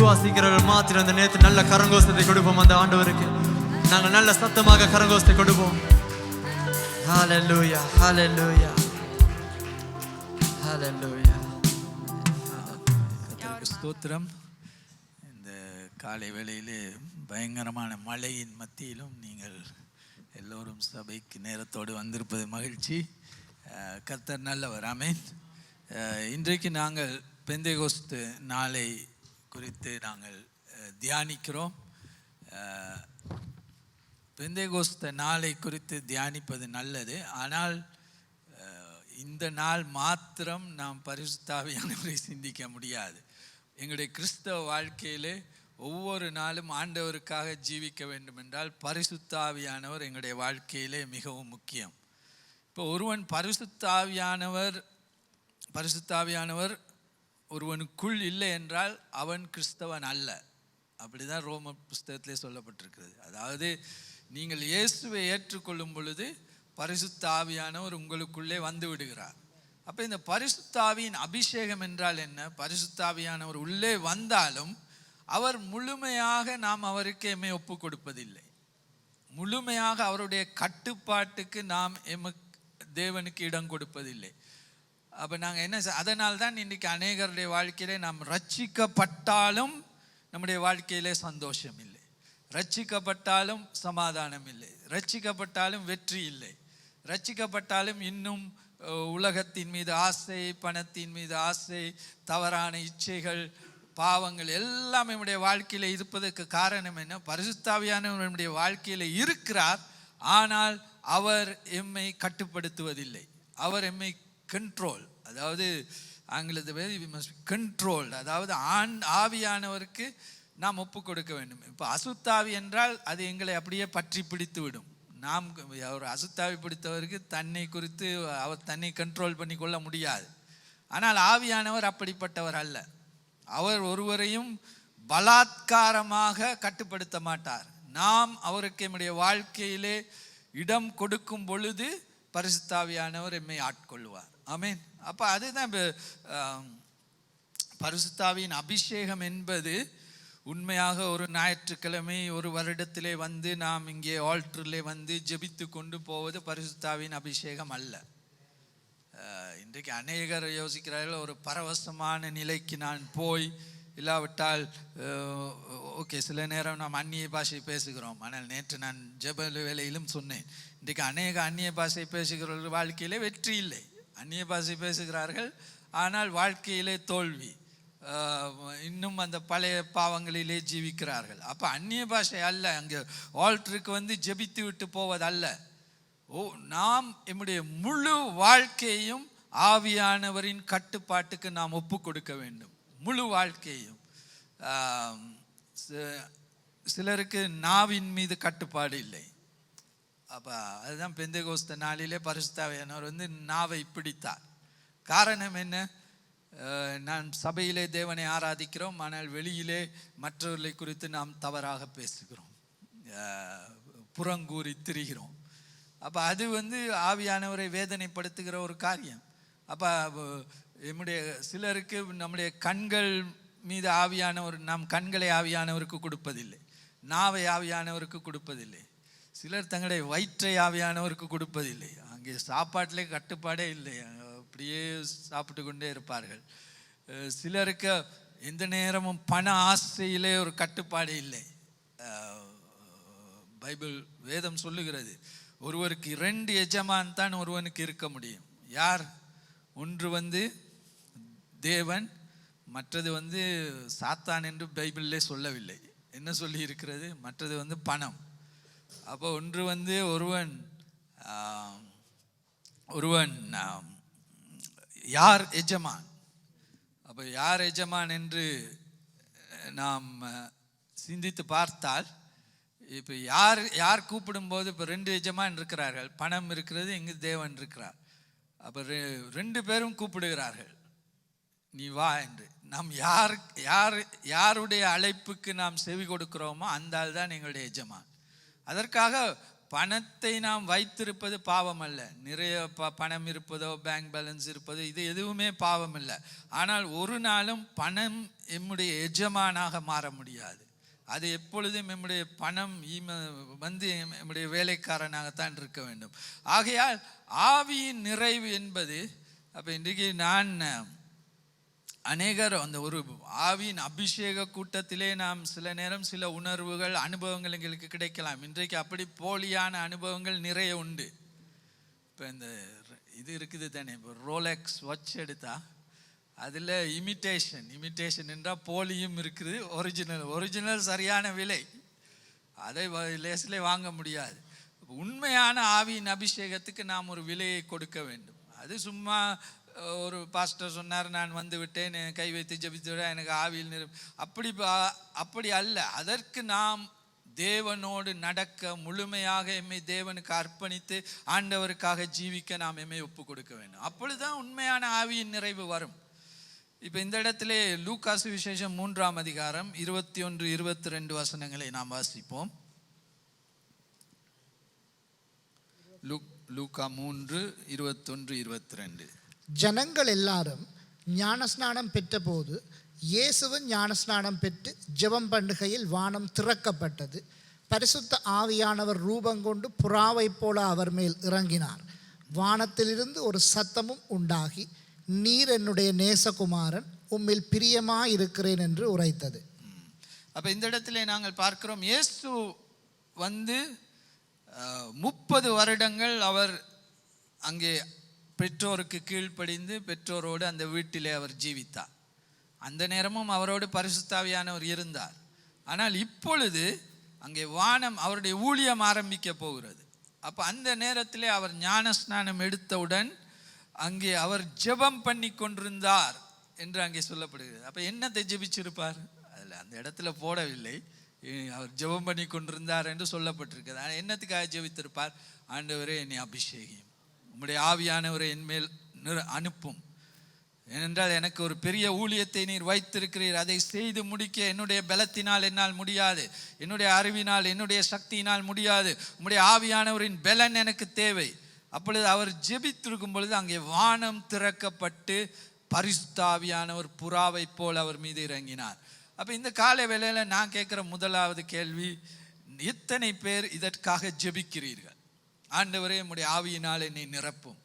விசுவாசிக்கிறவர்கள் மாத்திரம் அந்த நேரத்தில் நல்ல கரங்கோசத்தை கொடுப்போம். அந்த ஆண்டவருக்கு நாங்கள் நல்ல சத்தமாக கரங்கோசத்தை கொடுப்போம். ஹல்லேலூயா, ஹல்லேலூயா, ஹல்லேலூயா. கர்த்தருக்கு ஸ்தோத்திரம். இந்த காலை வேளையிலே பயங்கரமான மழையின் மத்தியிலும் நீங்கள் எல்லோரும் சபைக்கு நேரத்தோடு வந்திருப்பது மகிழ்ச்சி. கர்த்தர் நல்லவர். ஆமென். இன்றைக்கு நாங்கள் பெந்தேகோஸ்து நாளை குறித்து நாங்கள் தியானிக்கிறோம். பெந்தேகோஸ்து நாளை குறித்து தியானிப்பது நல்லது. ஆனால் இந்த நாள் மாத்திரம் நாம் பரிசுத்த ஆவியானவரை சிந்திக்க முடியாது. எங்களுடைய கிறிஸ்தவ வாழ்க்கையிலே ஒவ்வொரு நாளும் ஆண்டவருக்காக ஜீவிக்க வேண்டும் என்றால் பரிசுத்த ஆவியானவர் எங்களுடைய வாழ்க்கையிலே மிகவும் முக்கியம். இப்போ ஒருவன் பரிசுத்த ஆவியானவர் ஒருவனுக்குள் இல்லை என்றால் அவன் கிறிஸ்தவன் அல்ல. அப்படிதான் ரோம புஸ்தகத்திலே சொல்லப்பட்டிருக்கிறது. அதாவது நீங்கள் இயேசுவை ஏற்றுக்கொள்ளும் பொழுது பரிசுத்த ஆவியானவர் உங்களுக்குள்ளே வந்து விடுகிறார். அப்போ இந்த பரிசுத்த ஆவியின் அபிஷேகம் என்றால் என்ன? பரிசுத்த ஆவியானவர் உள்ளே வந்தாலும் அவர் முழுமையாக நாம் அவருக்கு எம்மை ஒப்பு கொடுப்பதில்லை. முழுமையாக அவருடைய கட்டுப்பாட்டுக்கு நாம் தேவனுக்கு இடம் கொடுப்பதில்லை. அப்போ நாங்கள் என்ன, அதனால்தான் இன்றைக்கி அநேகருடைய வாழ்க்கையிலே நாம் ரட்சிக்கப்பட்டாலும் நம்முடைய வாழ்க்கையிலே சந்தோஷம் இல்லை, ரட்சிக்கப்பட்டாலும் சமாதானம் இல்லை, ரட்சிக்கப்பட்டாலும் வெற்றி இல்லை, ரட்சிக்கப்பட்டாலும் இன்னும் உலகத்தின் மீது ஆசை, பணத்தின் மீது ஆசை, தவறான இச்சைகள், பாவங்கள் எல்லாம் நம்முடைய வாழ்க்கையில் இருப்பதற்கு காரணம் என்ன? பரிசுத்த ஆவியானவர் நம்முடைய வாழ்க்கையில் இருக்கிறார். ஆனால் அவர் எம்மை கட்டுப்படுத்துவதில்லை. அவர் எம்மை கண்ட்ரோல், அதாவது ஆங்கிலத்தில் கண்ட்ரோல், அதாவது ஆவியானவருக்கு நாம் ஒப்பு கொடுக்க வேண்டும். இப்போ அசுத்தாவி என்றால் அது எங்களை அப்படியே பற்றி பிடித்து விடும். நாம் அவர் அசுத்தாவி பிடித்தவருக்கு தன்னை குறித்து அவர் தன்னை கண்ட்ரோல் பண்ணி கொள்ள முடியாது. ஆனால் ஆவியானவர் அப்படிப்பட்டவர் அல்ல. அவர் ஒருவரையும் பலாத்காரமாக கட்டுப்படுத்த மாட்டார். நாம் அவருக்கு நம்முடைய வாழ்க்கையிலே இடம் கொடுக்கும் பொழுது பரிசுத்த ஆவியானவர் எம்மை ஆட்கொள்வார். ஆமென். அப்போ அதுதான் பரிசுத்த ஆவியின் அபிஷேகம் என்பது. உண்மையாக ஒரு ஞாயிற்றுக்கிழமை ஒரு வருடத்திலே வந்து நாம் இங்கே ஆல்டரிலே வந்து ஜெபித்து கொண்டு போவது பரிசுத்த ஆவியின் அபிஷேகம் அல்ல. இன்றைக்கு அநேகர் யோசிக்கிறார்கள், ஒரு பரவசமான நிலைக்கு நான் போய், இல்லாவிட்டால் ஓகே சில நேரம் நாம் அந்நிய பாஷை பேசுகிறோம். ஆனால் நேற்று நான் ஜெப வேளையிலும் சொன்னேன், இன்றைக்கு அநேக அந்நிய பாஷை பேசுகிறவர்கள் வாழ்க்கையிலே வெற்றி இல்லை. அந்நிய பாஷை பேசுகிறார்கள், ஆனால் வாழ்க்கையிலே தோல்வி, இன்னும் அந்த பழைய பாவங்களிலே ஜீவிக்கிறார்கள். அப்போ அந்நிய பாஷை அல்ல, அங்கே ஆல்டருக்கு வந்து ஜெபித்து விட்டு போவதல்ல. நாம் நம்முடைய முழு வாழ்க்கையையும் ஆவியானவரின் கட்டுப்பாட்டுக்கு நாம் ஒப்பு கொடுக்க வேண்டும். முழு வாழ்க்கையும். சிலருக்கு நாவின் மீது கட்டுப்பாடு இல்லை. அப்போ அதுதான் பெந்தேகோஸ்து நாளிலே பரிசுத்த ஆவியானவர் வந்து நாவை பிடித்தார். காரணம் என்ன? நான் சபையிலே தேவனை ஆராதிக்கிறோம், ஆனால் வெளியிலே மற்றவர்களை குறித்து நாம் தவறாக பேசுகிறோம், புறங்கூறி திரிகிறோம். அப்போ அது வந்து ஆவியானவரை வேதனைப்படுத்துகிற ஒரு காரியம். அப்போ நம்முடைய சிலருக்கு நம்முடைய கண்கள் மீது ஆவியானவர், நாம் கண்களை ஆவியானவருக்கு கொடுப்பதில்லை, நாவை ஆவியானவருக்கு கொடுப்பதில்லை. சிலர் தங்களுடைய வயிற்றை ஆவியானவருக்கு கொடுப்பதில்லை. அங்கே சாப்பாட்டிலே கட்டுப்பாடே இல்லை, அப்படியே சாப்பிட்டு கொண்டே இருப்பார்கள். சிலருக்கு எந்த நேரமும் பண ஆசையிலே ஒரு கட்டுப்பாடு இல்லை. பைபிள் வேதம் சொல்லுகிறது, ஒருவருக்கு 2 எஜமான் தான் ஒருவனுக்கு இருக்க முடியும். யார்? ஒன்று வந்து தேவன், மற்றது வந்து சாத்தான் என்று பைபிளிலே சொல்லவில்லை. என்ன சொல்லி இருக்கிறது? மற்றது வந்து பணம். அப்போ ஒன்று வந்து ஒருவன் யார் எஜமான்? அப்போ யார் எஜமான் என்று நாம் சிந்தித்து பார்த்தால், இப்போ யார் கூப்பிடும்போது இப்போ 2 எஜமான் இருக்கிறார்கள், பணம் இருக்கிறது, இங்கு தேவன் இருக்கிறார். அப்போ 2 பேரும் கூப்பிடுகிறார்கள், நீ வா என்று. நாம் யாருடைய அழைப்புக்கு நாம் செவி கொடுக்கிறோமோ அந்த ஆள் தான் எங்களுடைய எஜமான். அதற்காக பணத்தை நாம் வைத்திருப்பது பாவம் அல்ல. நிறைய பணம் இருப்பதோ பேங்க் பேலன்ஸ் இருப்பதோ இது எதுவுமே பாவம் இல்லை. ஆனால் ஒரு நாளும் பணம் எம்முடைய எஜமானாக மாற முடியாது. அது எப்பொழுதும் நம்முடைய பணம் வந்து நம்முடைய வேலைக்காரனாகத்தான் இருக்க வேண்டும். ஆகையால் ஆவியின் நிறைவு என்பது, அப்போ இன்றைக்கு நான் அநேகர் அந்த ஒரு ஆவியின் அபிஷேக கூட்டத்திலே நாம் சில நேரம் சில உணர்வுகள் அனுபவங்கள் எங்களுக்கு கிடைக்கலாம். இன்றைக்கு அப்படி போலியான அனுபவங்கள் நிறைய உண்டு. இப்போ இந்த இது இருக்குது தானே, இப்போ ரோலெக்ஸ் வாட்ச் எடுத்தா அதில் இமிட்டேஷன் என்றால் போலியும் இருக்குது, ஒரிஜினல் சரியான விலை, அதை லேசிலே வாங்க முடியாது. உண்மையான ஆவியின் அபிஷேகத்துக்கு நாம் ஒரு விலையை கொடுக்க வேண்டும். அது சும்மா ஒரு பாஸ்டர் சொன்னார், நான் வந்து விட்டேன், கை வைத்து ஜெபித்து விட எனக்கு ஆவியில் அப்படி அல்ல. அதற்கு நாம் தேவனோடு நடக்க, முழுமையாக எம்மை தேவனுக்கு அர்ப்பணித்து ஆண்டவருக்காக ஜீவிக்க நாம் எம்மை ஒப்பு கொடுக்க வேண்டும். அப்பொழுதுதான் உண்மையான ஆவியின் நிறைவு வரும். இப்போ இந்த இடத்துல லூக்கா சுவிசேஷம் 3ஆம் அதிகாரம் 21-22 வசனங்களை நாம் வாசிப்போம். லூக்கா 3:21-22. ஜனங்கள் எல்லாரும் ஞானஸ்நானம் பெற்றபோது இயேசுவும் ஞானஸ்நானம் பெற்று ஜெபம் பண்ணுகையில் வானம் திறக்கப்பட்டது. பரிசுத்த ஆவியானவர் ரூபங்கொண்டு புறாவைப் போல அவர் மேல் இறங்கினார். வானத்திலிருந்து ஒரு சத்தமும் உண்டாகி, நீர் என்னுடைய நேசகுமாரன், உம்மில் பிரியமாயிருக்கிறேன் என்று உரைத்தது. அப்போ இந்த இடத்துல நாங்கள் பார்க்கிறோம், இயேசு வந்து 30 வருடங்கள் அவர் அங்கே பெற்றோருக்கு கீழ்ப்படிந்து பெற்றோரோடு அந்த வீட்டிலே அவர் ஜீவித்தார். அந்த நேரமும் அவரோடு பரிசுத்த ஆவியானவர் இருந்தார். ஆனால் இப்பொழுது அங்கே வானம் அவருடைய ஊழியம் ஆரம்பிக்க போகிறது. அப்போ அந்த நேரத்திலே அவர் ஞானஸ்நானம் எடுத்தவுடன் அங்கே அவர் ஜெபம் பண்ணி கொண்டிருந்தார் என்று அங்கே சொல்லப்படுகிறது. அப்போ என்னத்தை ஜெபிச்சிருப்பார்? அதில் அந்த இடத்துல போடவில்லை, அவர் ஜெபம் பண்ணி கொண்டிருந்தார் என்று சொல்லப்பட்டிருக்கிறது. ஆனால் என்னத்துக்காக ஜெபித்திருப்பார்? ஆண்டவரே என்னை அபிஷேகம், உம்முடைய ஆவியானவரை என்மேல் அனுப்பும், ஏனென்றால் எனக்கு ஒரு பெரிய ஊழியத்தை நீர் வைத்திருக்கிறீர், அதை செய்து முடிக்க என்னுடைய பலத்தினால் என்னால் முடியாது, என்னுடைய அறிவினால் என்னுடைய சக்தியினால் முடியாது, உம்முடைய ஆவியானவரின் பலன் எனக்கு தேவை. அப்பொழுது அவர் ஜெபித்திருக்கும் பொழுது அங்கே வானம் திறக்கப்பட்டு பரிசுத்த ஆவியானவர் புறாவை போல் அவர் மீது இறங்கினார். அப்போ இந்த காலை வேளையில் நான் கேட்குற முதலாவது கேள்வி, எத்தனை பேர் இதற்காக ஜெபிக்கிறீர்கள்? ஆண்டவரே உம்முடைய ஆவியினால் என்னை நிரப்பும்,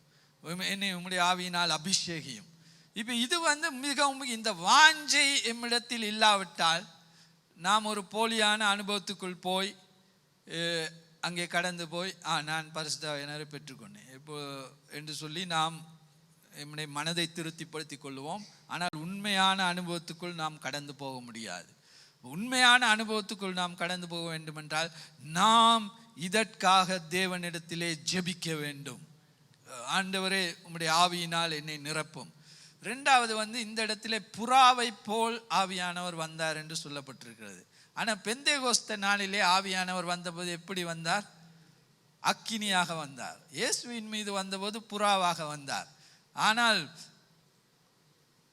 என்னை உம்முடைய ஆவியினால் அபிஷேகியும். இப்போ இது வந்து மிகவும், இந்த வாஞ்சை எம்மிடத்தில் இல்லாவிட்டால் நாம் ஒரு போலியான அனுபவத்துக்குள் போய் அங்கே கடந்து போய் நான் பரிசுத்த ஆவியானவரை பெற்றுக்கொண்டேன் இப்போ என்று சொல்லி நாம் நம்முடைய மனதை திருப்திப்படுத்தி கொள்வோம். ஆனால் உண்மையான அனுபவத்துக்குள் நாம் கடந்து போக முடியாது. உண்மையான அனுபவத்துக்குள் நாம் கடந்து போக வேண்டுமென்றால் நாம் இதற்காக தேவனிடத்திலே ஜெபிக்க வேண்டும். ஆண்டவரே உம்முடைய ஆவியினால் என்னை நிரப்பும். ரெண்டாவது வந்து இந்த இடத்திலே புறாவை போல் ஆவியானவர் வந்தார் என்று சொல்லப்பட்டிருக்கிறது. ஆனால் பெந்தேகோஸ்த நாளிலே ஆவியானவர் வந்தபோது எப்படி வந்தார்? அக்கினியாக வந்தார். இயேசுவின் மீது வந்தபோது புறாவாக வந்தார். ஆனால்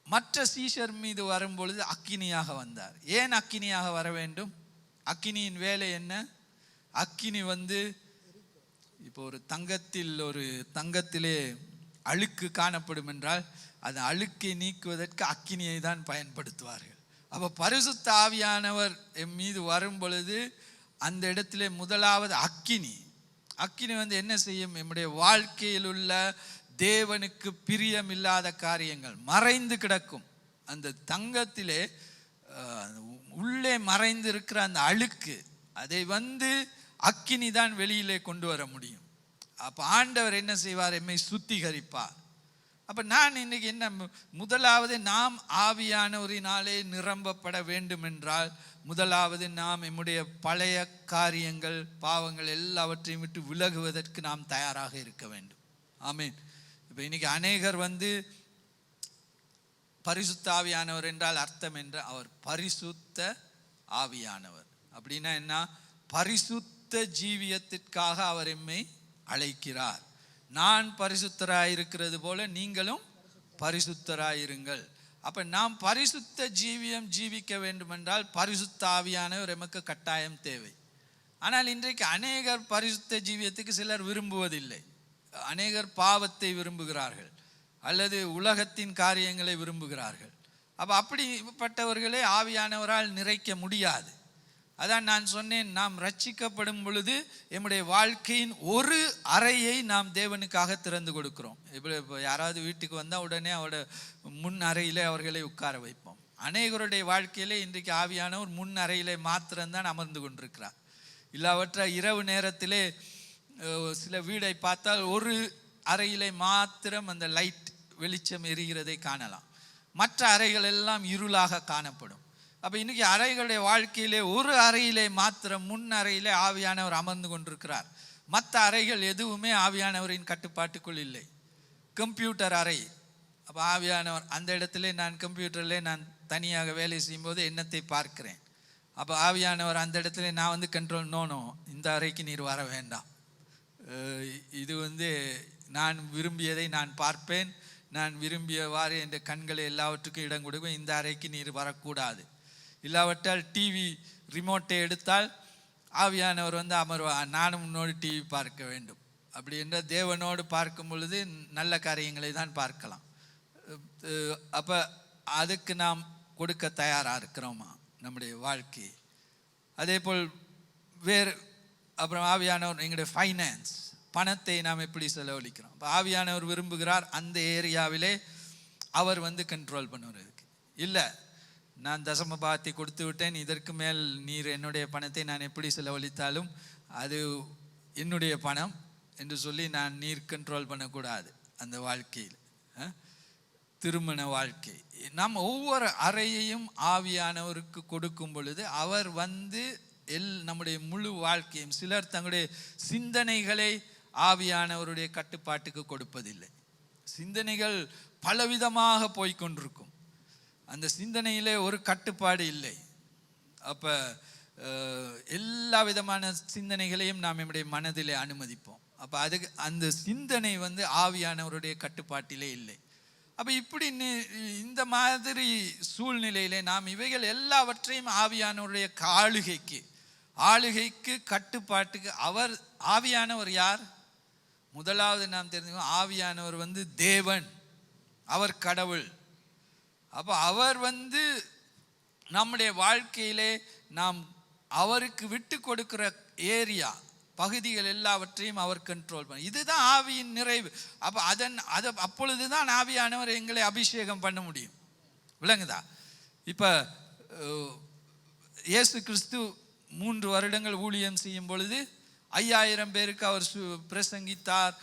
மற்ற சீஷர் மீது வரும்பொழுது அக்கினியாக வந்தார். ஏன் அக்கினியாக வர வேண்டும்? அக்கினியின் வேலை என்ன? அக்கினி வந்து இப்போ ஒரு தங்கத்திலே அழுக்கு காணப்படும் என்றால் அந்த அழுக்கை நீக்குவதற்கு அக்கினியை தான் பயன்படுத்துவார்கள். அப்போ பரிசுத்த ஆவியானவர் என் மீது வரும் பொழுது அந்த இடத்திலே முதலாவது அக்கினி வந்து என்ன செய்யும்? நம்முடைய வாழ்க்கையில் உள்ள தேவனுக்கு பிரியமில்லாத காரியங்கள் மறைந்து கிடக்கும். அந்த தங்கத்திலே உள்ளே மறைந்து இருக்கிற அந்த அழுக்கு, அதை வந்து அக்கினி தான் வெளியிலே கொண்டு வர முடியும். அப்போ ஆண்டவர் என்ன செய்வார்? எம்மை சுத்திகரிப்பார். அப்போ நான் இன்னைக்கு என்ன, முதலாவது நாம் ஆவியானவரினாலே நிரம்பப்பட வேண்டும் என்றால் முதலாவது நாம் நம்முடைய பழைய காரியங்கள், பாவங்கள் எல்லாவற்றையும் விட்டு விலகுவதற்கு நாம் தயாராக இருக்க வேண்டும். ஆமீன். இப்போ இன்னைக்கு அநேகர் வந்து பரிசுத்த ஆவியானவர் என்றால் அர்த்தம் என்ற, அவர் பரிசுத்த ஆவியானவர் அப்படின்னா என்ன? பரிசுத்த ஜீவியத்திற்காக அவர் எம்மை அழைக்கிறார். நான் பரிசுத்தராயிருக்கிறது போல நீங்களும் பரிசுத்தராயிருங்கள். அப்போ நாம் பரிசுத்த ஜீவியம் ஜீவிக்க வேண்டுமென்றால் பரிசுத்த ஆவியானவர் எமக்கு கட்டாயம் தேவை. ஆனால் இன்றைக்கு அநேகர் பரிசுத்த ஜீவியத்துக்கு சிலர் விரும்புவதில்லை. அநேகர் பாவத்தை விரும்புகிறார்கள் அல்லது உலகத்தின் காரியங்களை விரும்புகிறார்கள். அப்போ அப்படிப்பட்டவர்களே ஆவியானவரால் நிறைக்க முடியாது. அதான் நான் சொன்னேன், நாம் ரட்சிக்கப்படும் பொழுது நம்முடைய வாழ்க்கையின் ஒரு அறையை நாம் தேவனுக்காக திறந்து கொடுக்கிறோம். இப்போ யாராவது வீட்டுக்கு வந்தால் உடனே அவரோட முன் அறையிலே அவர்களை உட்கார வைப்போம். அநேகருடைய வாழ்க்கையிலே இன்றைக்கு ஆவியானவர் முன் அறையிலே மாத்திரம்தான் அமர்ந்து கொண்டிருக்கிறார். இல்லாவற்ற இரவு நேரத்திலே சில வீடை பார்த்தால் ஒரு அறையிலே மாத்திரம் அந்த லைட் வெளிச்சம் எரிகிறதை காணலாம். மற்ற அறைகள் எல்லாம் இருளாக காணப்படும். அப்போ இன்றைக்கி அறைகளுடைய வாழ்க்கையிலே ஒரு அறையிலே மாத்திரம் முன் அறையிலே ஆவியானவர் அமர்ந்து கொண்டிருக்கிறார். மற்ற அறைகள் எதுவுமே ஆவியானவரின் கட்டுப்பாட்டுக்குள் இல்லை. கம்ப்யூட்டர் அறை, அப்போ ஆவியானவர் அந்த இடத்துல நான் கம்ப்யூட்டரில் நான் தனியாக வேலை செய்யும்போது எண்ணத்தை பார்க்கிறேன். அப்போ ஆவியானவர் அந்த இடத்துல நான் கண்ட்ரோல் நோ இந்த அறைக்கு நீர் வர வேண்டாம், இது நான் விரும்பியதை நான் பார்ப்பேன், நான் விரும்பியவாறு என்ற கண்களை எல்லாவற்றுக்கும் இடம் கொடுப்பேன், இந்த அறைக்கு நீர் வரக்கூடாது. இல்லாவிட்டால் டிவி ரிமோட்டை எடுத்தால் ஆவியானவர் அமர்வார், நானும் உன்னோடு டிவி பார்க்க வேண்டும். அப்படி என்றால் தேவனோடு பார்க்கும் பொழுது நல்ல காரியங்களை தான் பார்க்கலாம். அப்போ அதுக்கு நாம் கொடுக்க தயாராக இருக்கிறோமா நம்முடைய வாழ்க்கை? அதே போல் அப்புறம் ஆவியானவர் எங்களுடைய ஃபைனான்ஸ், பணத்தை நாம் எப்படி செலவழிக்கிறோம். இப்போ ஆவியானவர் விரும்புகிறார் அந்த ஏரியாவிலே அவர் கண்ட்ரோல் பண்ணுவதற்கு. இல்லை, நான் தசம பாகத்தை கொடுத்து விட்டேன், இதற்கு மேல் நீர் என்னுடைய பணத்தை நான் எப்படி செலவழித்தாலும் அது என்னுடைய பணம் என்று சொல்லி நீர் கண்ட்ரோல் பண்ணக்கூடாது. அந்த வாழ்க்கையில் திருமண வாழ்க்கை, நாம் ஒவ்வொரு அறையையும் ஆவியானவருக்கு கொடுக்கும் பொழுது அவர் நம்முடைய முழு வாழ்க்கையும், சிலர் தங்களுடைய சிந்தனைகளை ஆவியானவருடைய கட்டுப்பாட்டுக்கு கொடுப்பதில்லை. சிந்தனைகள் பலவிதமாக போய்கொண்டிருக்கும், அந்த சிந்தனையிலே ஒரு கட்டுப்பாடு இல்லை. அப்போ எல்லா விதமான சிந்தனைகளையும் நாம் நம்முடைய மனதிலே அனுமதிப்போம். அப்போ அதுக்கு அந்த சிந்தனை ஆவியானவருடைய கட்டுப்பாட்டிலே இல்லை. அப்போ இப்படி இந்த மாதிரி சூழ்நிலையிலே நாம் இவைகள் எல்லாவற்றையும் ஆவியானவருடைய ஆளுகைக்கு கட்டுப்பாட்டுக்கு ஆவியானவர் யார்? முதலாவது நாம் தெரிஞ்சுக்கணும், ஆவியானவர் தேவன், அவர் கடவுள். அப்போ அவர் நம்முடைய வாழ்க்கையிலே நாம் அவருக்கு விட்டு கொடுக்கிற பகுதிகள் எல்லாவற்றையும் அவர் கண்ட்ரோல் பண்ண, இதுதான் ஆவியின் நிறைவு. அப்போ அப்பொழுது தான் ஆவியானவர் எங்களை அபிஷேகம் பண்ண முடியும். விளங்குதா? இப்போ இயேசு கிறிஸ்து 3 வருடங்கள் ஊழியம் செய்யும் பொழுது 5000 பேருக்கு அவர் பிரசங்கித்தார்,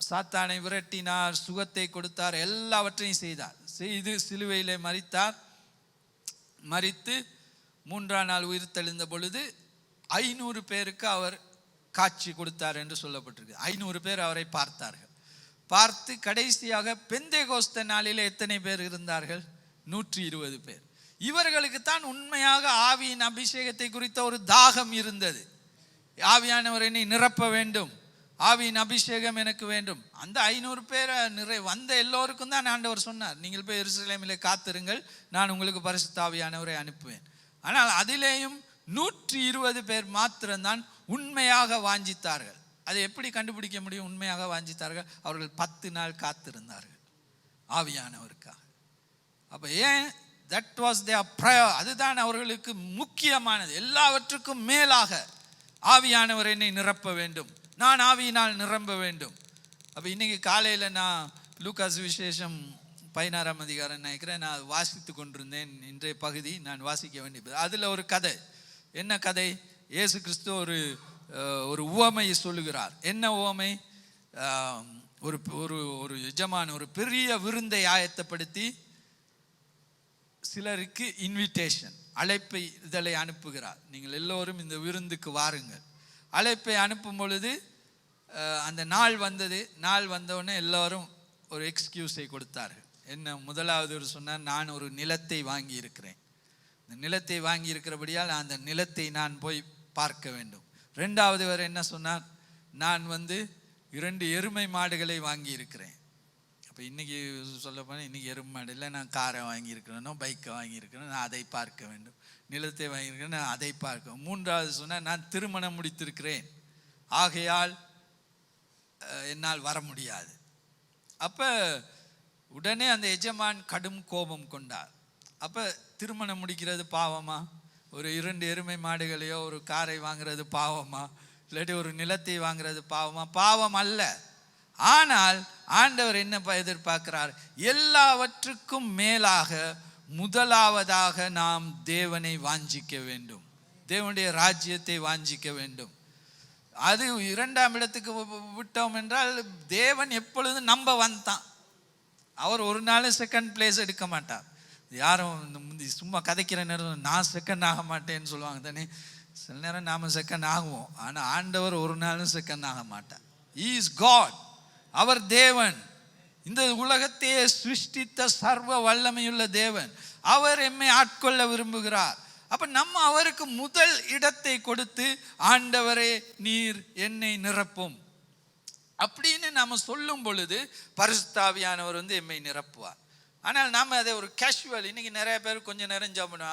சாத்தானை விரட்டினார், சுகத்தை கொடுத்தார், எல்லாவற்றையும் செய்து சிலுவையிலே மரித்தார். மரித்து 3ஆம் நாள் உயிர் தெழுந்த பொழுது 500 பேருக்கு அவர் காட்சி கொடுத்தார் என்று சொல்லப்பட்டிருக்கு. 500 பேர் அவரை பார்த்தார்கள். பார்த்து கடைசியாக பெந்தேகோஸ்தே நாளிலே எத்தனை பேர் இருந்தார்கள்? 120 பேர். இவர்களுக்கு தான் உண்மையாக ஆவியின் அபிஷேகத்தை குறித்த ஒரு தாகம் இருந்தது. ஆவியானவர் என்னை நிரப்ப வேண்டும், ஆவியின் அபிஷேகம் எனக்கு வேண்டும். அந்த 500 பேரை வந்த எல்லோருக்கும் தான் ஆண்டவர் சொன்னார், நீங்கள் போய் எருசலேமிலே காத்திருங்கள், நான் உங்களுக்கு பரிசுத்த ஆவியானவரை அனுப்புவேன். ஆனால் அதிலேயும் 120 பேர் மாத்திரம்தான் உண்மையாக வாஞ்சித்தார்கள். அதை எப்படி கண்டுபிடிக்க முடியும் உண்மையாக வாஞ்சித்தார்கள்? அவர்கள் 10 நாள் காத்திருந்தார்கள் ஆவியானவருக்காக. அப்போ ஏன்? That was their prayer. அதுதான் அவர்களுக்கு முக்கியமானது. எல்லாவற்றுக்கும் மேலாக ஆவியானவர் என்னை நிரப்ப வேண்டும், நான் ஆவியினால் நிரம்ப வேண்டும். அப்போ இன்னைக்கு காலையில் நான் லூக்காஸ் விசேஷம் 16ஆம் அதிகாரம் நினைக்கிறேன், நான் வாசித்து கொண்டிருந்தேன். இன்றைய பகுதி நான் வாசிக்க வேண்டியது. அதில் ஒரு கதை. என்ன கதை? இயேசு கிறிஸ்து ஒரு உவமையை சொல்லுகிறார். என்ன உவமை? ஒரு எஜமான் ஒரு பெரிய விருந்தை ஆயத்தப்படுத்தி சிலருக்கு இன்விடேஷன், அழைப்பை இதழை அனுப்புகிறார். நீங்கள் எல்லோரும் இந்த விருந்துக்கு வாருங்கள். அழைப்பை அனுப்பும் பொழுது அந்த நாள் வந்தவுடனே எல்லோரும் ஒரு எக்ஸ்கியூஸை கொடுத்தார்கள். என்ன? முதலாவது சொன்னார், நான் ஒரு நிலத்தை வாங்கி இருக்கிறேன், இந்த நிலத்தை வாங்கி இருக்கிறபடியால் அந்த நிலத்தை நான் போய் பார்க்க வேண்டும். 2வது என்ன சொன்னார்? நான் 2 எருமை மாடுகளை வாங்கி இருக்கிறேன். இப்போ இன்றைக்கி சொல்லப்போனால் இன்றைக்கி எருமாடில் நான் காரை வாங்கியிருக்கிறேனோ பைக்கை வாங்கியிருக்கிறேன், நான் அதை பார்க்க வேண்டும். நிலத்தை வாங்கியிருக்கிறேன், நான் அதை பார்க்க. மூன்றாவது சொன்னால் நான் திருமணம் முடித்திருக்கிறேன், ஆகையால் என்னால் வர முடியாது. அப்போ உடனே அந்த எஜமான் கடும் கோபம் கொண்டார். அப்போ திருமணம் முடிக்கிறது பாவமா? ஒரு 2 எருமை மாடுகளையோ ஒரு காரை வாங்குறது பாவமா? இல்லாட்டி ஒரு நிலத்தை வாங்குறது பாவமா? பாவம் அல்ல. ஆனால் ஆண்டவர் என்ன எதிர்பார்க்கிறார்? எல்லாவற்றுக்கும் மேலாக முதலாவதாக நாம் தேவனை வாஞ்சிக்க வேண்டும், தேவனுடைய ராஜ்யத்தை வாஞ்சிக்க வேண்டும். அது 2ஆம் இடத்துக்கு விட்டோம் என்றால் தேவன் எப்பொழுதும் நம்ப வந்தான். அவர் ஒரு நாள் செகண்ட் பிளேஸ் எடுக்க மாட்டார். யாரும் சும்மா கதைக்கிற நேரம் நான் செகண்ட் ஆக மாட்டேன்னு சொல்லுவாங்க தானே. சில நேரம் நாம் செகண்ட் ஆகுவோம், ஆனால் ஆண்டவர் ஒரு நாளும் செகண்ட் ஆக மாட்டார். He is God. அவர் தேவன், இந்த உலகத்தையே சிருஷ்டித்த சர்வ வல்லமையுள்ள தேவன். அவர் எம்மை ஆட்கொள்ள விரும்புகிறார். அப்ப நம்ம அவருக்கு முதல் இடத்தை கொடுத்து, ஆண்டவரே நீர் என்னை நிரப்பும் அப்படின்னு நாம சொல்லும் பொழுது பரிசுத்த ஆவியானவர் எம்மை நிரப்புவார். ஆனால் நாம் அதை ஒரு கேஷுவல், இன்னைக்கு நிறைய பேர் கொஞ்சம் நேரம் ஜெபம்,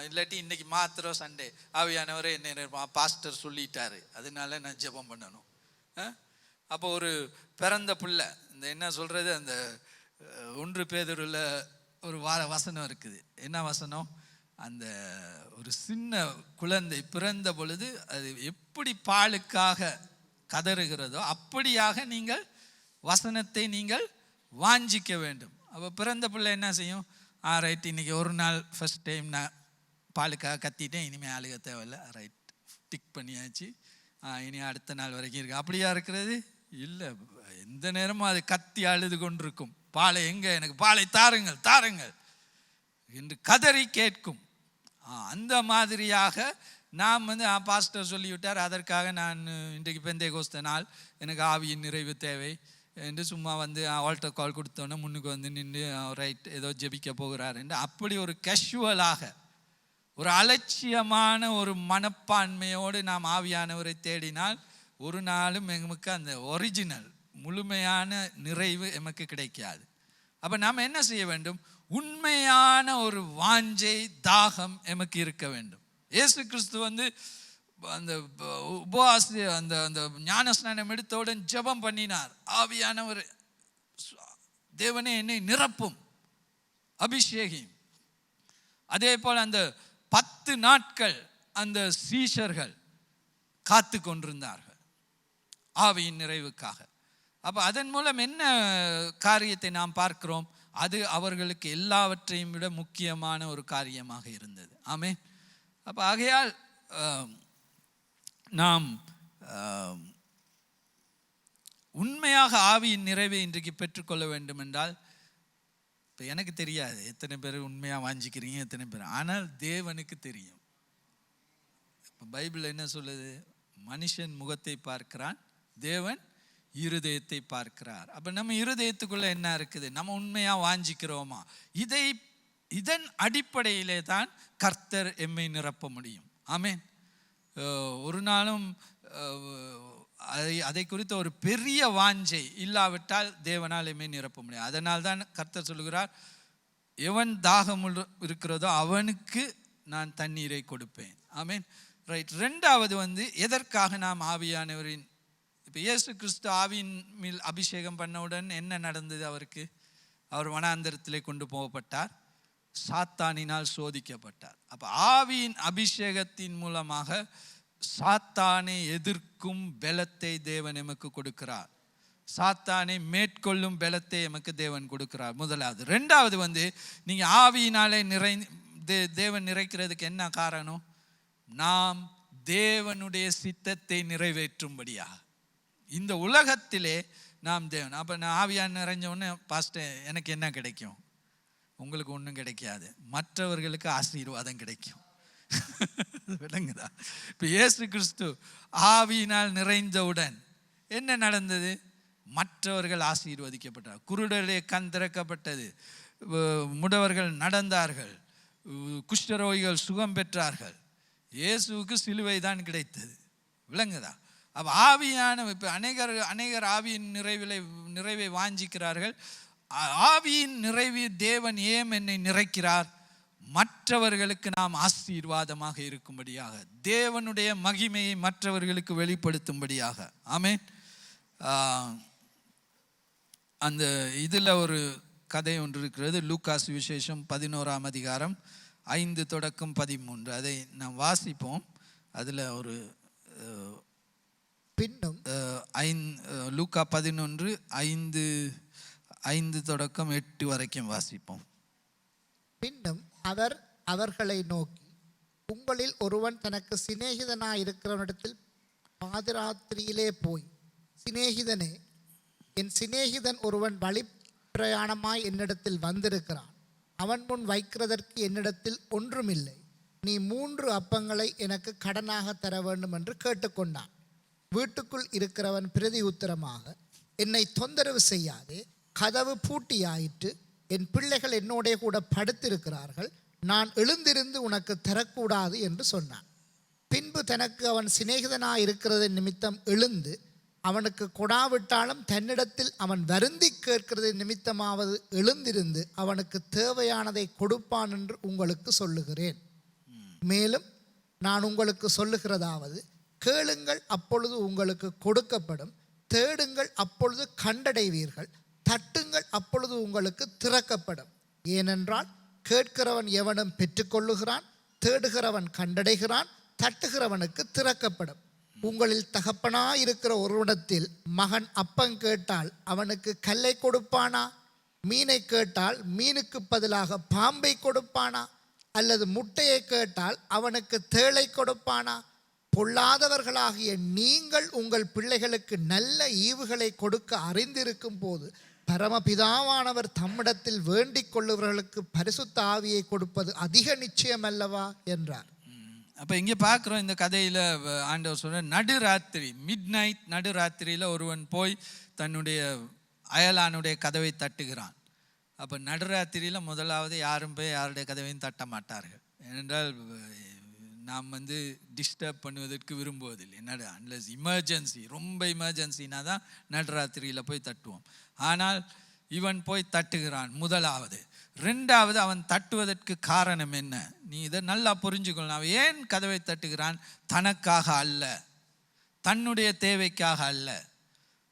இல்லாட்டி இன்னைக்கு மாத்திரம் சண்டே ஆவியானவரே என்னை நிரப்பும், பாஸ்டர் சொல்லிட்டாரு அதனால நான் ஜெபம் பண்ணணும். அப்போ ஒரு பிறந்த பிள்ளை, இந்த என்ன சொல்றது, அந்த 1 பேதுருல ஒரு வசனம் இருக்குது. என்ன வசனம்? அந்த ஒரு சின்ன குழந்தை பிறந்த பொழுது அது எப்படி பாலுக்காக கதறுகிறதோ அப்படியாக நீங்கள் வசனத்தை நீங்கள் வாஞ்சிக்க வேண்டும். அப்போ பிறந்த பிள்ளை என்ன செய்யும்? ரைட், இன்னைக்கு ஒரு நாள் ஃபர்ஸ்ட் டைம் நான் பாலுக்காக கத்திட்டேன், இனிமேல் அழுக தேவையில்லை, ரைட் டிக் பண்ணியாச்சு, இனி அடுத்த நாள் வரைக்கும் இருக்கு. அப்படியா இருக்கிறது? இல்லை, எந்த நேரமும் அது கத்தி அழுது கொண்டிருக்கும். பாலை எங்கே, எனக்கு பாலை தாருங்கள் தாருங்கள் என்று கதறி கேட்கும். அந்த மாதிரியாக நாம் பாஸ்டர் சொல்லிவிட்டார், அதற்காக நான் இன்றைக்கு பெந்தேகோஸ்த நாள், எனக்கு ஆவியின் நிறைவு தேவை என்று சும்மா ஆல்டர் கால் கொடுத்தோன்னே முன்னுக்கு நின்று ரைட் ஏதோ ஜெபிக்க போகிறார் என்று அப்படி ஒரு கேஷுவலாக ஒரு அலட்சியமான ஒரு மனப்பான்மையோடு நாம் ஆவியானவரை தேடினால் ஒரு நாளும் எமக்கு அந்த ஒரிஜினல் முழுமையான நிறைவு எமக்கு கிடைக்காது. அப்போ நாம் என்ன செய்ய வேண்டும்? உண்மையான ஒரு வாஞ்சை தாகம் எமக்கு இருக்க வேண்டும். இயேசு கிறிஸ்து அந்த உபவாசி அந்த அந்த ஞானஸ்நானம் எடுத்தவுடன் ஜெபம் பண்ணினார், ஆவியானவர் தேவனே என்னை நிரப்பும், அபிஷேகி. அதே போல் அந்த 10 நாட்கள் அந்த சீஷர்கள் காத்து கொண்டிருந்தார்கள் ஆவியின் நிறைவுக்காக. அப்போ அதன் மூலம் என்ன காரியத்தை நாம் பார்க்கிறோம்? அது அவர்களுக்கு எல்லாவற்றையும் விட முக்கியமான ஒரு காரியமாக இருந்தது. ஆமென். அப்போ ஆகையால் நாம் உண்மையாக ஆவியின் நிறைவை இன்றைக்கு பெற்றுக்கொள்ள வேண்டும் என்றால், இப்போ எனக்கு தெரியாது எத்தனை பேர் உண்மையாக வாஞ்சிக்கிறீங்க, எத்தனை பேர், ஆனால் தேவனுக்கு தெரியும். இப்போ பைபிள் என்ன சொல்லுது? மனுஷன் முகத்தை பார்க்கிறான், தேவன் இருதயத்தை பார்க்கிறார். அப்போ நம்ம இருதயத்துக்குள்ள என்ன இருக்குது? நம்ம உண்மையாக வாஞ்சிக்கிறோமா? இதன் அடிப்படையிலே தான் கர்த்தர் எம்மை நிரப்ப முடியும். ஆமென். ஒரு நாளும் அதை குறித்த ஒரு பெரிய வாஞ்சை இல்லாவிட்டால் தேவனால் எம்மை நிரப்ப முடியும். அதனால் தான் கர்த்தர் சொல்லுகிறார், எவன் தாகம் இருக்கிறதோ அவனுக்கு நான் தண்ணீரை கொடுப்பேன். ஆமென். ரைட். 2வது எதற்காக நாம் ஆவியானவரின், இப்போ இயேசு கிறிஸ்து ஆவியின் மேல் அபிஷேகம் பண்ணவுடன் என்ன நடந்தது? அவருக்கு அவர் வனாந்தரத்திலே கொண்டு போகப்பட்டார், சாத்தானினால் சோதிக்கப்பட்டார். அப்போ ஆவியின் அபிஷேகத்தின் மூலமாக சாத்தானை எதிர்க்கும் பலத்தை தேவன் எமக்கு கொடுக்கிறார், சாத்தானை மேற்கொள்ளும் பலத்தை எமக்கு தேவன் கொடுக்கிறார். முதலாவது. 2வது நீங்கள் ஆவியினாலே தேவன் நிறைக்கிறதுக்கு என்ன காரணம்? நாம் தேவனுடைய சித்தத்தை நிறைவேற்றும்படியா இந்த உலகத்திலே நாம் தேவன். அப்போ நான் ஆவியான நிறைஞ்ச உடனே பாஸ்டர் எனக்கு என்ன கிடைக்கும்? உங்களுக்கு ஒன்றும் கிடைக்காது, மற்றவர்களுக்கு ஆசீர்வாதம் கிடைக்கும். விளங்குதா? இப்போ இயேசு கிறிஸ்து ஆவியினால் நிறைந்தவுடன் என்ன நடந்தது? மற்றவர்கள் ஆசீர்வதிக்கப்பட்டார், குருடருடைய கண் திறக்கப்பட்டது, முடவர்கள் நடந்தார்கள், குஷ்டரோகிகள் சுகம் பெற்றார்கள். இயேசுவுக்கு சிலுவை தான் கிடைத்தது. விளங்குதா? அப்போ ஆவியான இப்போ அநேகர் ஆவியின் நிறைவில் நிறைவை வாஞ்சிக்கிறார்கள். ஆவியின் நிறைவு தேவன் ஏன் என்னை நிறைக்கிறார்? மற்றவர்களுக்கு நாம் ஆசீர்வாதமாக இருக்கும்படியாக, தேவனுடைய மகிமையை மற்றவர்களுக்கு வெளிப்படுத்தும்படியாக. ஆமென். அந்த இதில் ஒரு கதை ஒன்று இருக்கிறது. லூக்கா சுவிசேஷம் 11ஆம் அதிகாரம் 5 தொடக்கம் 13. அதை நாம் வாசிப்போம். அதில் ஒரு பின்னும் லூக்கா 11:5 தொடக்கம் 8 வரைக்கும் வாசிப்போம். பின்னும் அவர் அவர்களை நோக்கி, உங்களில் ஒருவன் தனக்கு சிநேகிதனாயிருக்கிறவனிடத்தில் பாதிராத்திரியிலே போய், சிநேகிதனே, என் சிநேகிதன் ஒருவன் வழி பிரயாணமாய் என்னிடத்தில் வந்திருக்கிறான். அவன் முன் வைக்கிறதற்கு என்னிடத்தில் ஒன்றுமில்லை. நீ 3 அப்பங்களை எனக்கு கடனாக தர வேண்டும் என்று கேட்டுக்கொண்டான். வீட்டுக்குள் இருக்கிறவன் பிரதி உத்தரமாக, என்னை தொந்தரவு செய்யாதே, கதவு பூட்டியாயிற்று, என் பிள்ளைகள் என்னோட கூட படுத்திருக்கிறார்கள், நான் எழுந்திருந்து உனக்கு தரக்கூடாது என்று சொன்னான். பின்பு தனக்கு அவன் சிநேகிதனாயிருக்கிறது நிமித்தம் எழுந்து, அவனுக்கு கொடாவிட்டாலும் தன்னிடத்தில் அவன் வருந்தி கேட்கிறது நிமித்தமாவது எழுந்திருந்து அவனுக்கு தேவையானதை கொடுப்பான் என்று உங்களுக்கு சொல்லுகிறேன். மேலும் நான் உங்களுக்கு சொல்லுகிறதாவது, கேளுங்கள் அப்பொழுது உங்களுக்கு கொடுக்கப்படும், தேடுங்கள் அப்பொழுது கண்டடைவீர்கள், தட்டுங்கள் அப்பொழுது உங்களுக்கு திறக்கப்படும். ஏனென்றால் கேட்கிறவன் எவனும் பெற்றுக்கொள்ளுகிறான், தேடுகிறவன் கண்டடைகிறான், தட்டுகிறவனுக்கு திறக்கப்படும். உங்களில் தகப்பனாயிருக்கிற ஒருவனிடத்தில் மகன் அப்பம் கேட்டால் அவனுக்கு கல்லை கொடுப்பானா? மீனை கேட்டால் மீனுக்கு பதிலாக பாம்பை கொடுப்பானா? அல்லது முட்டையை கேட்டால் அவனுக்கு தேளை கொடுப்பானா? பொல்லாதவர்களாகிய நீங்கள் உங்கள் பிள்ளைகளுக்கு நல்ல ஈவுகளை கொடுக்க அறிந்திருக்கும் போது பரமபிதாவானவர் தம்மிடத்தில் வேண்டிக் கொள்ளுவர்களுக்கு பரிசுத்த ஆவியை கொடுப்பது அதிக நிச்சயம் அல்லவா என்றார். அப்போ இங்கே பார்க்குறோம், இந்த கதையில் ஆண்டவர் சொல்ற, நடுராத்திரி, மிட்நைட், நடுராத்திரியில் ஒருவன் போய் தன்னுடைய அயலானுடைய கதவை தட்டுகிறான். அப்போ நடுராத்திரியில் முதலாவது யாரும் போய் யாருடைய கதவையும் தட்ட மாட்டார்கள். ஏனென்றால் நாம் டிஸ்டர்ப் பண்ணுவதற்கு விரும்புவதில்லை. அன்லஸ் எமர்ஜென்சி, ரொம்ப எமர்ஜென்சினா தான் நடுராத்திரியில் போய் தட்டுவோம். ஆனால் இவன் போய் தட்டுகிறான் முதலாவது. ரெண்டாவது, அவன் தட்டுவதற்கு காரணம் என்ன? நீ இதை நல்லா புரிஞ்சுக்கணும். அவன் ஏன் கதவை தட்டுகிறான்? தனக்காக அல்ல, தன்னுடைய தேவைக்காக அல்ல.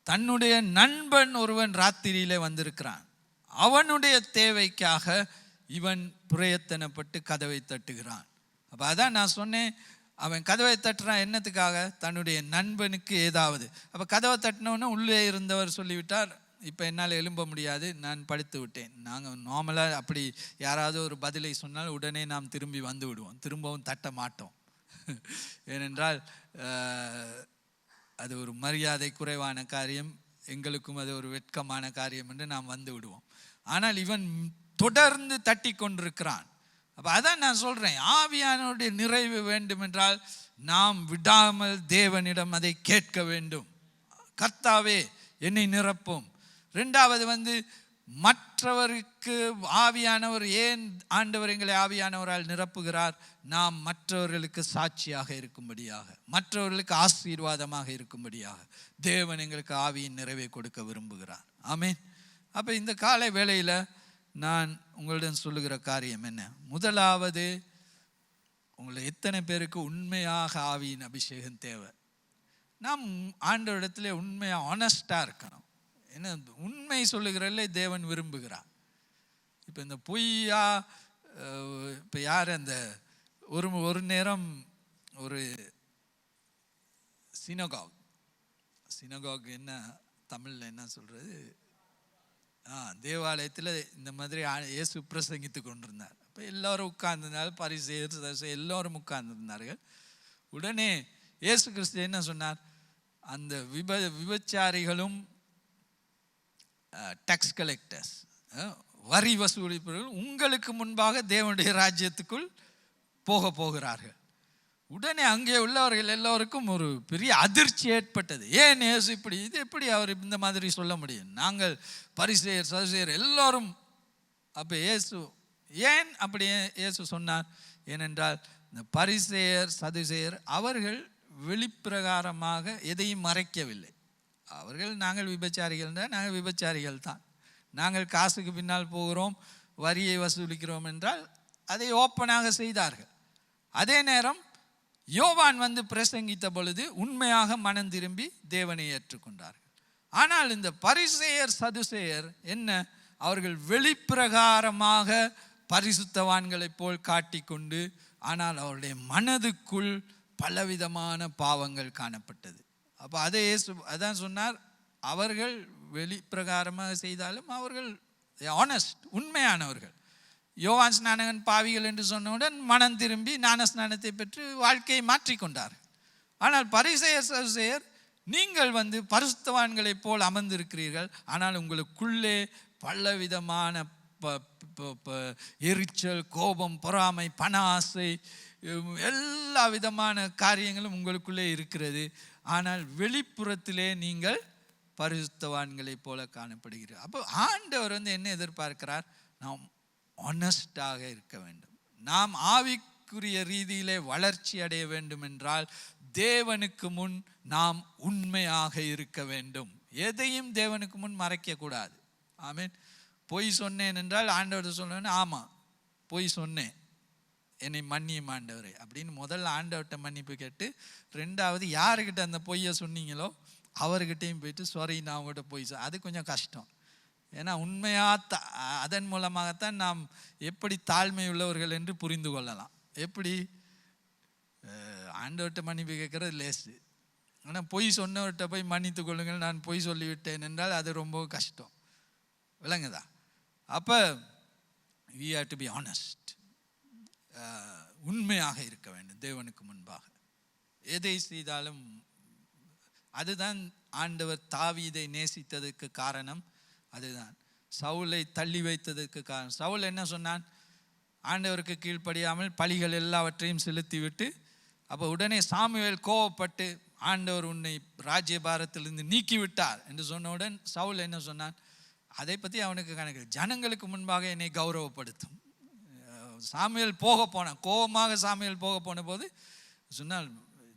தன்னுடைய நண்பன் ஒருவன் ராத்திரியிலே வந்திருக்கிறான், அவனுடைய தேவைக்காக இவன் பிரயத்தனப்பட்டு கதவை தட்டுகிறான். அப்போ அதான் நான் சொன்னேன், அவன் கதவை தட்டுறான் என்னத்துக்காக? தன்னுடைய நண்பனுக்கு ஏதாவது. அப்போ கதவை தட்டினோன்னு உள்ளே இருந்தவர் சொல்லிவிட்டார், இப்போ என்னால் எழும்ப முடியாது, நான் படுத்து விட்டேன். நாங்கள் நார்மலாக அப்படி யாராவது ஒரு பதிலை சொன்னால் உடனே நாம் திரும்பி வந்து விடுவோம், திரும்பவும் தட்ட மாட்டோம். ஏனென்றால் அது ஒரு மரியாதை குறைவான காரியம், எங்களுக்கும் அது ஒரு வெட்கமான காரியம் என்று நாம் வந்து விடுவோம். ஆனால் இவன் தொடர்ந்து தட்டி கொண்டிருக்கிறான். அப்போ அதான் நான் சொல்கிறேன், ஆவியானவருடைய நிறைவு வேண்டும் என்றால் நாம் விடாமல் தேவனிடம் அதை கேட்க வேண்டும். கர்த்தாவே என்னை நிரப்பும். ரெண்டாவது மற்றவருக்கு ஆவியானவர், ஏன் ஆண்டவர் எங்களை ஆவியானவரால் நிரப்புகிறார்? நாம் மற்றவர்களுக்கு சாட்சியாக இருக்கும்படியாக, மற்றவர்களுக்கு ஆசீர்வாதமாக இருக்கும்படியாக தேவன் எங்களுக்கு ஆவியின் நிறைவை கொடுக்க விரும்புகிறார். ஆமென். அப்போ இந்த காலை வேளையில் நான் உங்களிடம் சொல்லுகிற காரியம் என்ன? முதலாவது, உங்களை எத்தனை பேருக்கு உண்மையாக ஆவியின் அபிஷேகம் தேவை? நாம் ஆண்டவரிடத்துல உண்மையாக ஆனஸ்டாக இருக்கணும். என்ன உண்மை சொல்லுகிறல்ல தேவன் விரும்புகிறார். இப்போ இந்த பொய்யா, இப்போ யார் அந்த ஒரு நேரம் ஒரு சினகாக் என்ன தமிழில் என்ன சொல்கிறது, தேவாலயத்தில் இந்த மாதிரி இயேசு பிரசங்கித்து கொண்டிருந்தார். அப்போ எல்லோரும் உட்கார்ந்திருந்தார், பரிசேயர் எல்லோரும் உட்கார்ந்திருந்தார்கள். உடனே இயேசு கிறிஸ்து என்ன சொன்னார்? அந்த விபச்சாரிகளும் டாக்ஸ் கலெக்டர்ஸ், வரி வசூலிப்பவர்கள் உங்களுக்கு முன்பாக தேவனுடைய ராஜ்யத்துக்குள் போகிறார்கள். உடனே அங்கே உள்ளவர்கள் எல்லோருக்கும் ஒரு பெரிய அதிர்ச்சி ஏற்பட்டது. ஏன் இயேசு இப்படி, இது எப்படி அவர் இந்த மாதிரி சொல்ல முடியும்? நாங்கள் பரிசேயர் சதுசேயர் எல்லோரும். அப்போ இயேசு ஏன் அப்படி இயேசு சொன்னார்? ஏனென்றால் இந்த பரிசேயர் சதுசேயர் அவர்கள் வெளிப்பிரகாரமாக எதையும் மறைக்கவில்லை. அவர்கள் நாங்கள் விபச்சாரிகள் தான், நாங்கள் விபச்சாரிகள் தான், நாங்கள் காசுக்கு பின்னால் போகிறோம், வரியை வசூலிக்கிறோம் என்றால் அதை ஓப்பனாக செய்தார்கள். அதே நேரம் யோவான் வந்து பிரசங்கித்த பொழுது உண்மையாக மனம் திரும்பி தேவனை ஏற்றுக்கொண்டார்கள். ஆனால் இந்த பரிசேயர் சதுசேயர் என்ன, அவர்கள் வெளிப்பிரகாரமாக பரிசுத்தவான்களைப் போல் காட்டிக்கொண்டு, ஆனால் அவருடைய மனதுக்குள் பலவிதமான பாவங்கள் காணப்பட்டது. அப்போ அதை அதான் சொன்னார், அவர்கள் வெளிப்பிரகாரமாக செய்தாலும் அவர்கள் ஆனஸ்ட், உண்மையானவர்கள். யோவான் ஸ்நானகன் பாவிகள் என்று சொன்னவுடன் மனம் திரும்பி ஞான ஸ்நானத்தை பெற்று வாழ்க்கையை மாற்றிக்கொண்டார். ஆனால் பரிசேயர் சதுசேயர், நீங்கள் வந்து பரிசுத்தவான்களைப் போல் அமர்ந்திருக்கிறீர்கள், ஆனால் உங்களுக்குள்ளே பலவிதமான எரிச்சல், கோபம், பொறாமை, பண ஆசை, எல்லா விதமான காரியங்களும் உங்களுக்குள்ளே இருக்கிறது. ஆனால் வெளிப்புறத்திலே நீங்கள் பரிசுத்தவான்களைப் போல காணப்படுகிறீர்கள். அப்போ ஆண்டவர் வந்து என்ன எதிர்பார்க்கிறார்? நாம் ஆனஸ்டாக இருக்க வேண்டும். நாம் ஆவிக்குரிய ரீதியிலே வளர்ச்சி அடைய வேண்டும் என்றால் தேவனுக்கு முன் நாம் உண்மையாக இருக்க வேண்டும். எதையும் தேவனுக்கு முன் மறைக்கக்கூடாது. ஆமென். பொய் சொன்னேன் என்றால் ஆண்டவர் சொல்லுவேன், ஆமாம் பொய் சொன்னேன், என்னை மன்னியும் ஆண்டவரே அப்படின்னு முதல்ல ஆண்டவர்கிட்ட மன்னிப்பு கேட்டு, ரெண்டாவது யாருக்கிட்ட அந்த பொய்யை சொன்னீங்களோ அவர்கிட்டையும் போயிட்டு சாரி நான் உங்கள்கிட்ட பொய் அது கொஞ்சம் கஷ்டம். ஏன்னா உண்மையாக அதன் மூலமாகத்தான் நாம் எப்படி தாழ்மை உள்ளவர்கள் என்று புரிந்து கொள்ளலாம். எப்படி ஆண்டவர்கிட்ட மன்னிப்பு கேட்குறது லேசு, ஆனால் பொய் சொன்னவர்கிட்ட போய் மன்னித்து கொள்ளுங்கள் நான் பொய் சொல்லிவிட்டேன் என்றால் அது ரொம்ப கஷ்டம். விளங்குதா? அப்போ we have to be honest. உண்மையாக இருக்க வேண்டும் தேவனுக்கு முன்பாக. எதை செய்தாலும் அதுதான் ஆண்டவர் தாவீதை நேசித்ததுக்கு காரணம். அதுதான் சவுலை தள்ளி வைத்ததற்கு காரணம். சவுல் என்ன சொன்னான்? ஆண்டவருக்கு கீழ்ப்படியாமல் பலிகள் எல்லாவற்றையும் செலுத்திவிட்டு, அப்போ உடனே சாமுவேல் கோவப்பட்டு ஆண்டவர் உன்னை ராஜ்யபாரத்திலிருந்து நீக்கிவிட்டார் என்று சொன்னவுடன் சவுல் என்ன சொன்னான்? அதை பற்றி அவனுக்கு கணக்கு, ஜனங்களுக்கு முன்பாக என்னை கௌரவப்படுத்தும். சாமுவேல் போக போனான், கோபமாக சாமுவேல் போக போன போது சொன்னால்,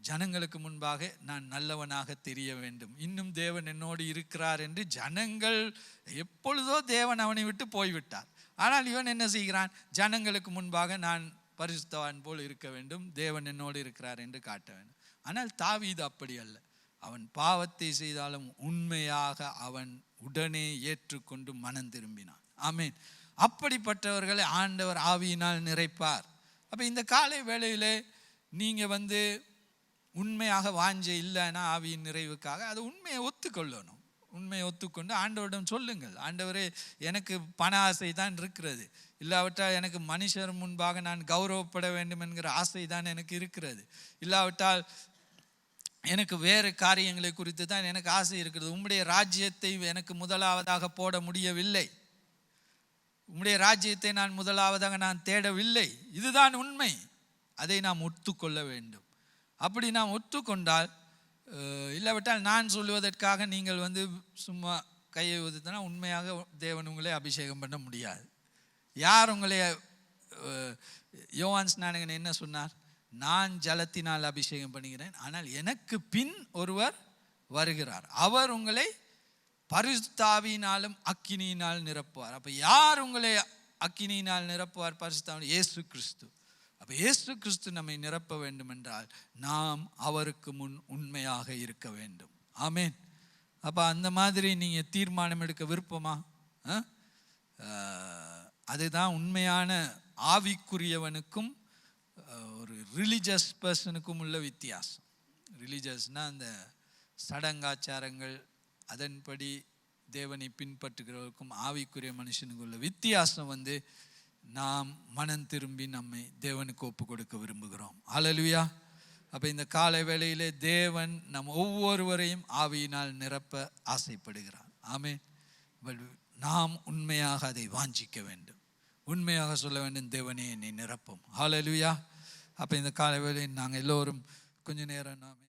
ஜனங்களுக்கு முன்பாக நான் நல்லவனாக தெரிய வேண்டும், இன்னும் தேவன் என்னோடு இருக்கிறார் என்று. ஜனங்கள் எப்பொழுதோ தேவன் அவனை விட்டு போய்விட்டார். ஆனால் இவன் என்ன செய்கிறான்? ஜனங்களுக்கு முன்பாக நான் பரிசுத்தவான் போல் இருக்க வேண்டும், தேவன் என்னோடு இருக்கிறார் என்று காட்ட வேண்டும். ஆனால் தாவீது அப்படி அல்ல. அவன் பாவத்தை செய்தாலும் உண்மையாக அவன் உடனே ஏற்றுக்கொண்டு மனம் திரும்பினான். ஆமேன். அப்படிப்பட்டவர்களை ஆண்டவர் ஆவியினால் நிறைப்பார். அப்போ இந்த காலை வேளையிலே நீங்கள் வந்து உண்மையாக வாஞ்சை இல்லைன்னா ஆவியின் நிறைவுக்காக அது உண்மையை ஒத்துக்கொள்ளணும். உண்மையை ஒத்துக்கொண்டு ஆண்டவரிடம் சொல்லுங்கள், ஆண்டவரே எனக்கு பண ஆசை தான் இருக்கிறது, இல்லாவிட்டால் எனக்கு மனுஷர் முன்பாக நான் கௌரவப்பட வேண்டும் என்கிற ஆசை தான் எனக்கு இருக்கிறது, இல்லாவிட்டால் எனக்கு வேறு காரியங்களை குறித்து தான் எனக்கு ஆசை இருக்கிறது, உம்முடைய ராஜ்யத்தை எனக்கு முதலாவதாக போட முடியவில்லை, உம்முடைய ராஜ்யத்தை நான் முதலாவதாக நான் தேடவில்லை, இதுதான் உண்மை. அதை நாம் ஒத்துக்கொள்ள வேண்டும். அப்படி நாம் ஒத்துக்கொண்டால், இல்லாவிட்டால் நான் சொல்லுவதற்காக நீங்கள் வந்து சும்மா கையை ஊதினா உண்மையாக தேவன் உங்களை அபிஷேகம் பண்ண முடியாது. யார் உங்களை யோவான் ஸ்நானகன் என்ன சொன்னார்? நான் ஜலத்தினால் அபிஷேகம் பண்ணுகிறேன், ஆனால் எனக்கு பின் ஒருவர் வருகிறார், அவர் உங்களை பரிசுத்தாவியினாலும் அக்கினியினால் நிரப்புவார். அப்போ யார் உங்களை அக்கினியினால் நிரப்புவார்? பரிசுத்தாவின் இயேசு கிறிஸ்து. அப்போ இயேசு கிறிஸ்து நம்மை நிரப்ப வேண்டும் என்றால் நாம் அவருக்கு முன் உண்மையாக இருக்க வேண்டும். ஆமேன். அப்போ அந்த மாதிரி நீங்கள் தீர்மானம் எடுக்க விருப்பமா? அதுதான் உண்மையான ஆவிக்குரியவனுக்கும் ஒரு ரிலிஜியஸ் பர்சனுக்கும் உள்ள வித்தியாசம். ரிலிஜியஸ்னால் அந்த சடங்காச்சாரங்கள் அதன்படி தேவனை பின்பற்றுகிறவருக்கும் ஆவிக்குரிய மனுஷனுக்கு உள்ள வித்தியாசம் வந்து நாம் மனம் திரும்பி நம்மை தேவனுக்கு ஒப்பு கொடுக்க விரும்புகிறோம். ஹல்லேலூயா. அப்போ இந்த காலை வேளையிலே தேவன் நம் ஒவ்வொருவரையும் ஆவியினால் நிரப்ப ஆசைப்படுகிறார். ஆமென். பட் நாம் உண்மையாக அதை வாஞ்சிக்க வேண்டும், உண்மையாக சொல்ல வேண்டும், தேவனே என்னை நிரப்பும். ஹல்லேலூயா. அப்போ இந்த காலை வேளையில் நாங்கள் எல்லோரும் கொஞ்ச நேரம் நாம்